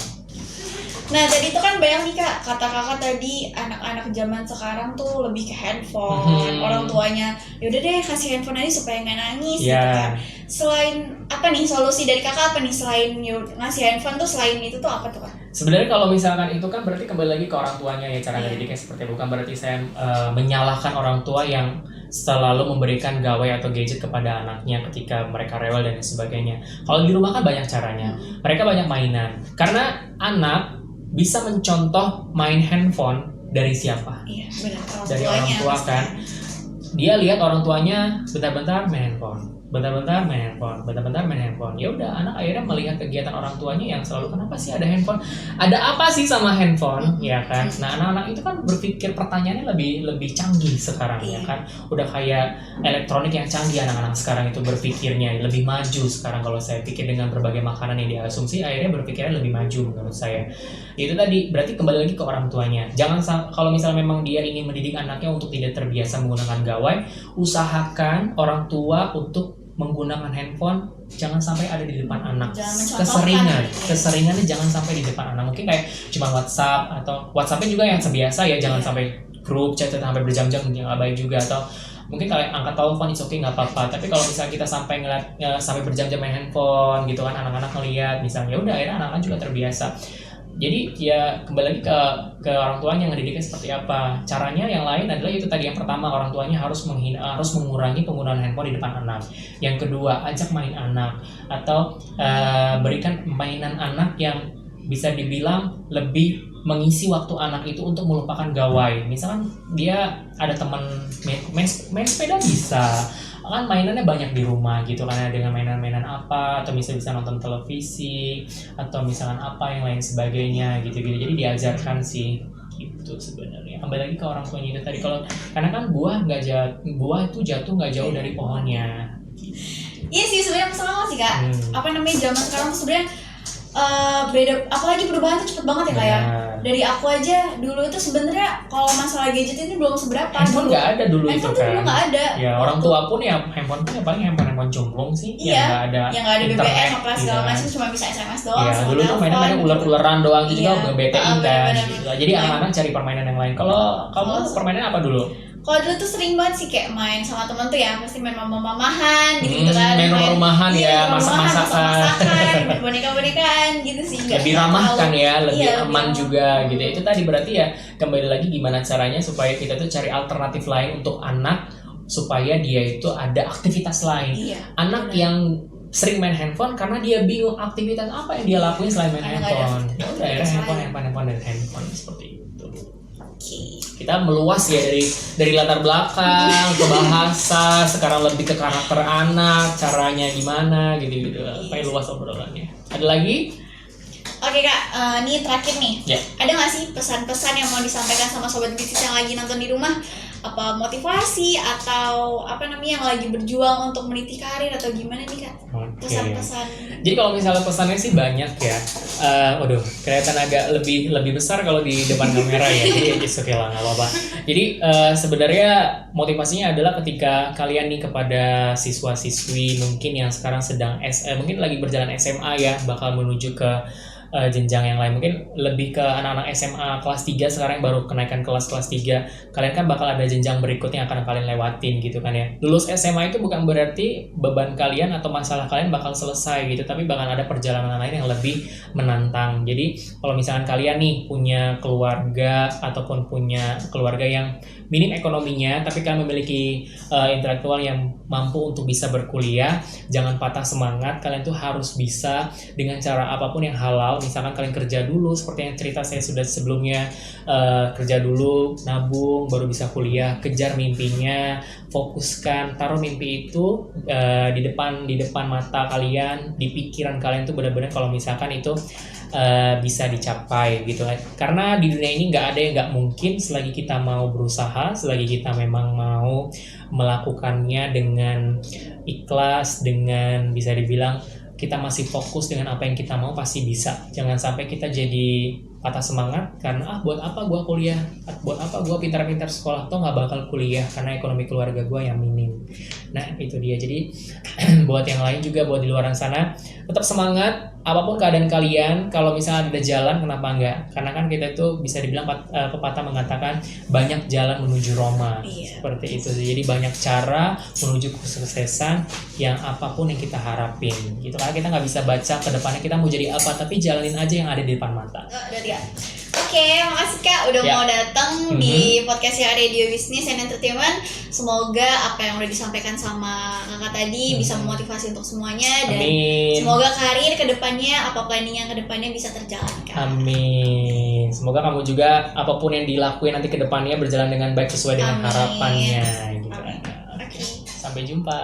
Nah tadi itu kan banyak nih kak, kata kakak tadi anak-anak zaman sekarang tuh lebih ke handphone. Orang tuanya yaudah deh kasih handphone aja supaya nggak nangis gitu kan. Selain apa nih solusi dari kakak, apa nih selain ngasih handphone tuh, selain itu tuh apa tuh kak? Sebenarnya kalau misalkan itu kan berarti kembali lagi ke orang tuanya ya, cara ngedidiknya seperti, bukan berarti saya menyalahkan orang tua yang selalu memberikan gawai atau gadget kepada anaknya ketika mereka rewel dan sebagainya. Kalau di rumah kan banyak caranya, mereka banyak mainan. Karena anak bisa mencontoh main handphone dari siapa? Iya benar, dari orang tua kan. Dia lihat orang tuanya bentar-bentar main handphone, bentar-bentar main handphone. Ya udah, anak akhirnya melihat kegiatan orang tuanya yang selalu, kenapa sih ada handphone? Ada apa sih sama handphone? Ya kan. Nah, anak-anak itu kan berpikir pertanyaannya lebih canggih sekarang ya kan. Udah kayak elektronik yang canggih anak-anak sekarang itu berpikirnya lebih maju sekarang. Kalau saya pikir dengan berbagai makanan yang diasumsi, akhirnya berpikirnya lebih maju menurut saya. Itu tadi berarti kembali lagi ke orang tuanya. Jangan kalau misalnya memang dia ingin mendidik anaknya untuk tidak terbiasa menggunakan gawai, usahakan orang tua untuk menggunakan handphone jangan sampai ada di depan anak. Keseringannya jangan sampai di depan anak. Mungkin kayak cuma WhatsApp, atau WhatsAppnya juga yang sebiasa ya, jangan sampai grup chat sampai berjam-jam, yang abai juga. Atau mungkin kalau angkat telepon it's okay, nggak apa-apa. Tapi kalau misalnya kita sampai sampai berjam-jam main handphone gitu kan, anak-anak ngeliat misalnya, udah akhirnya anak-anak juga terbiasa. Jadi ya kembali lagi ke orang tuanya ngedidiknya seperti apa. Caranya yang lain adalah itu tadi, yang pertama orang tuanya harus mengurangi penggunaan handphone di depan anak. Yang kedua, ajak main anak, atau berikan mainan anak yang bisa dibilang lebih mengisi waktu anak itu untuk melupakan gawai. Misalkan dia ada teman main sepeda, bisa kan mainannya banyak di rumah gitu kan, dengan mainan-mainan apa, atau bisa nonton televisi, atau misalkan apa yang lain sebagainya gitu-gitu. Jadi diajarkan sih gitu sebenarnya. Kembali lagi ke orang tuanya itu tadi, karena kan buah itu jatuh nggak jauh dari pohonnya. Iya sih sebenarnya sama sih kak. Apa namanya, zaman sekarang tuh sebenarnya beda, apalagi perubahan tuh cepet banget ya kayak Benar. dari aku aja dulu itu sebenarnya kalau masalah gadget ini belum seberapa. Handphone nggak ada dulu itu Handphone tuh dulu kan. nggak ada. Ya orang tua pun ya handphone pun ya paling handphone cumplung sih. Iya, Yang nggak ada. yang nggak ada internet, BBM apa segala gitu. macam, cuma bisa SMS doang. Ya sama dulu tuh mainnya telepon. ular-ularan doang itu juga Iya. nge-BT-in kan. Benar-benar. Gitu. Jadi anak-anak cari permainan yang lain. Kalau kamu permainan apa dulu? Kalau dulu tuh sering banget sih kayak main sama temen tuh ya, pasti main mama-mamahan gitu kan. Main rumah-rumahan ya, masak-masakan. Boneka-bonekaan gitu sih. Nggak Lebih ramah terlalu- kan ya, lebih iya, aman lebih juga gitu. Itu tadi berarti ya kembali lagi gimana caranya supaya kita tuh cari alternatif lain untuk anak supaya dia itu ada aktivitas lain. Iya. Anak yang sering main handphone karena dia bingung aktivitas apa yang dia lakuin selain main Karena nggak ada handphone. Ya udah akhirnya aktivitas handphone handphone seperti itu. Oke. Kita meluas ya dari latar belakang ke bahasa, sekarang lebih ke karakter anak, caranya gimana gitu-gitu. Sampai luas obrolannya. Ada lagi? Oke kak, ini terakhir nih. Ya. Ada nggak sih pesan-pesan yang mau disampaikan sama sobat bisnis yang lagi nonton di rumah? Apa motivasi atau apa namanya yang lagi berjuang untuk meniti karir atau gimana nih kak? Oke. Pesan-pesan. Jadi kalau misalnya pesannya sih banyak ya. Waduh, kelihatan agak lebih besar kalau di depan kamera ya. Jadi it's okay lah, nggak apa-apa. Jadi sebenarnya motivasinya adalah ketika kalian nih kepada siswa-siswi mungkin yang sekarang sedang mungkin lagi berjalan SMA ya, bakal menuju ke jenjang yang lain, mungkin lebih ke anak-anak SMA kelas 3 sekarang yang baru kenaikan kelas 3. Kalian kan bakal ada jenjang berikutnya yang akan kalian lewatin gitu kan ya. Lulus SMA itu bukan berarti beban kalian atau masalah kalian bakal selesai gitu, tapi bakal ada perjalanan lain yang lebih menantang. Jadi kalau misalkan kalian nih punya keluarga ataupun punya keluarga yang minim ekonominya tapi kalian memiliki intelektual yang mampu untuk bisa berkuliah, jangan patah semangat. Kalian tuh harus bisa dengan cara apapun yang halal. Misalkan kalian kerja dulu seperti yang cerita saya sudah sebelumnya, kerja dulu, nabung, baru bisa kuliah. Kejar mimpinya, fokuskan, taruh mimpi itu di depan mata kalian, di pikiran kalian tuh benar-benar kalau misalkan itu bisa dicapai gitu. Karena di dunia ini nggak ada yang nggak mungkin selagi kita mau berusaha, selagi kita memang mau melakukannya dengan ikhlas, dengan bisa dibilang kita masih fokus dengan apa yang kita mau, pasti bisa. Jangan sampai kita jadi patah semangat karena buat apa gua kuliah, buat apa gua pintar-pintar sekolah, toh nggak bakal kuliah karena ekonomi keluarga gua yang minim. Nah itu dia. Jadi buat yang lain juga, buat di luar sana, tetap semangat apapun keadaan kalian. Kalau misalnya ada jalan, kenapa enggak? Karena kan kita itu bisa dibilang pepatah mengatakan banyak jalan menuju Roma. Iya. Seperti itu. Jadi banyak cara menuju kesuksesan yang apapun yang kita harapin gitu. Karena kita nggak bisa baca ke depannya kita mau jadi apa, tapi jalanin aja yang ada di depan mata. Oke, makasih Kak udah mau datang di podcastnya Radio Business and Entertainment. Semoga apa yang udah disampaikan sama kakak tadi bisa memotivasi untuk semuanya. Dan semoga karir kedepannya, apa planningnya kedepannya bisa terjalankan. Amin. Semoga kamu juga apapun yang dilakuin nanti kedepannya berjalan dengan baik sesuai dengan harapannya gitu. Oke. Sampai jumpa.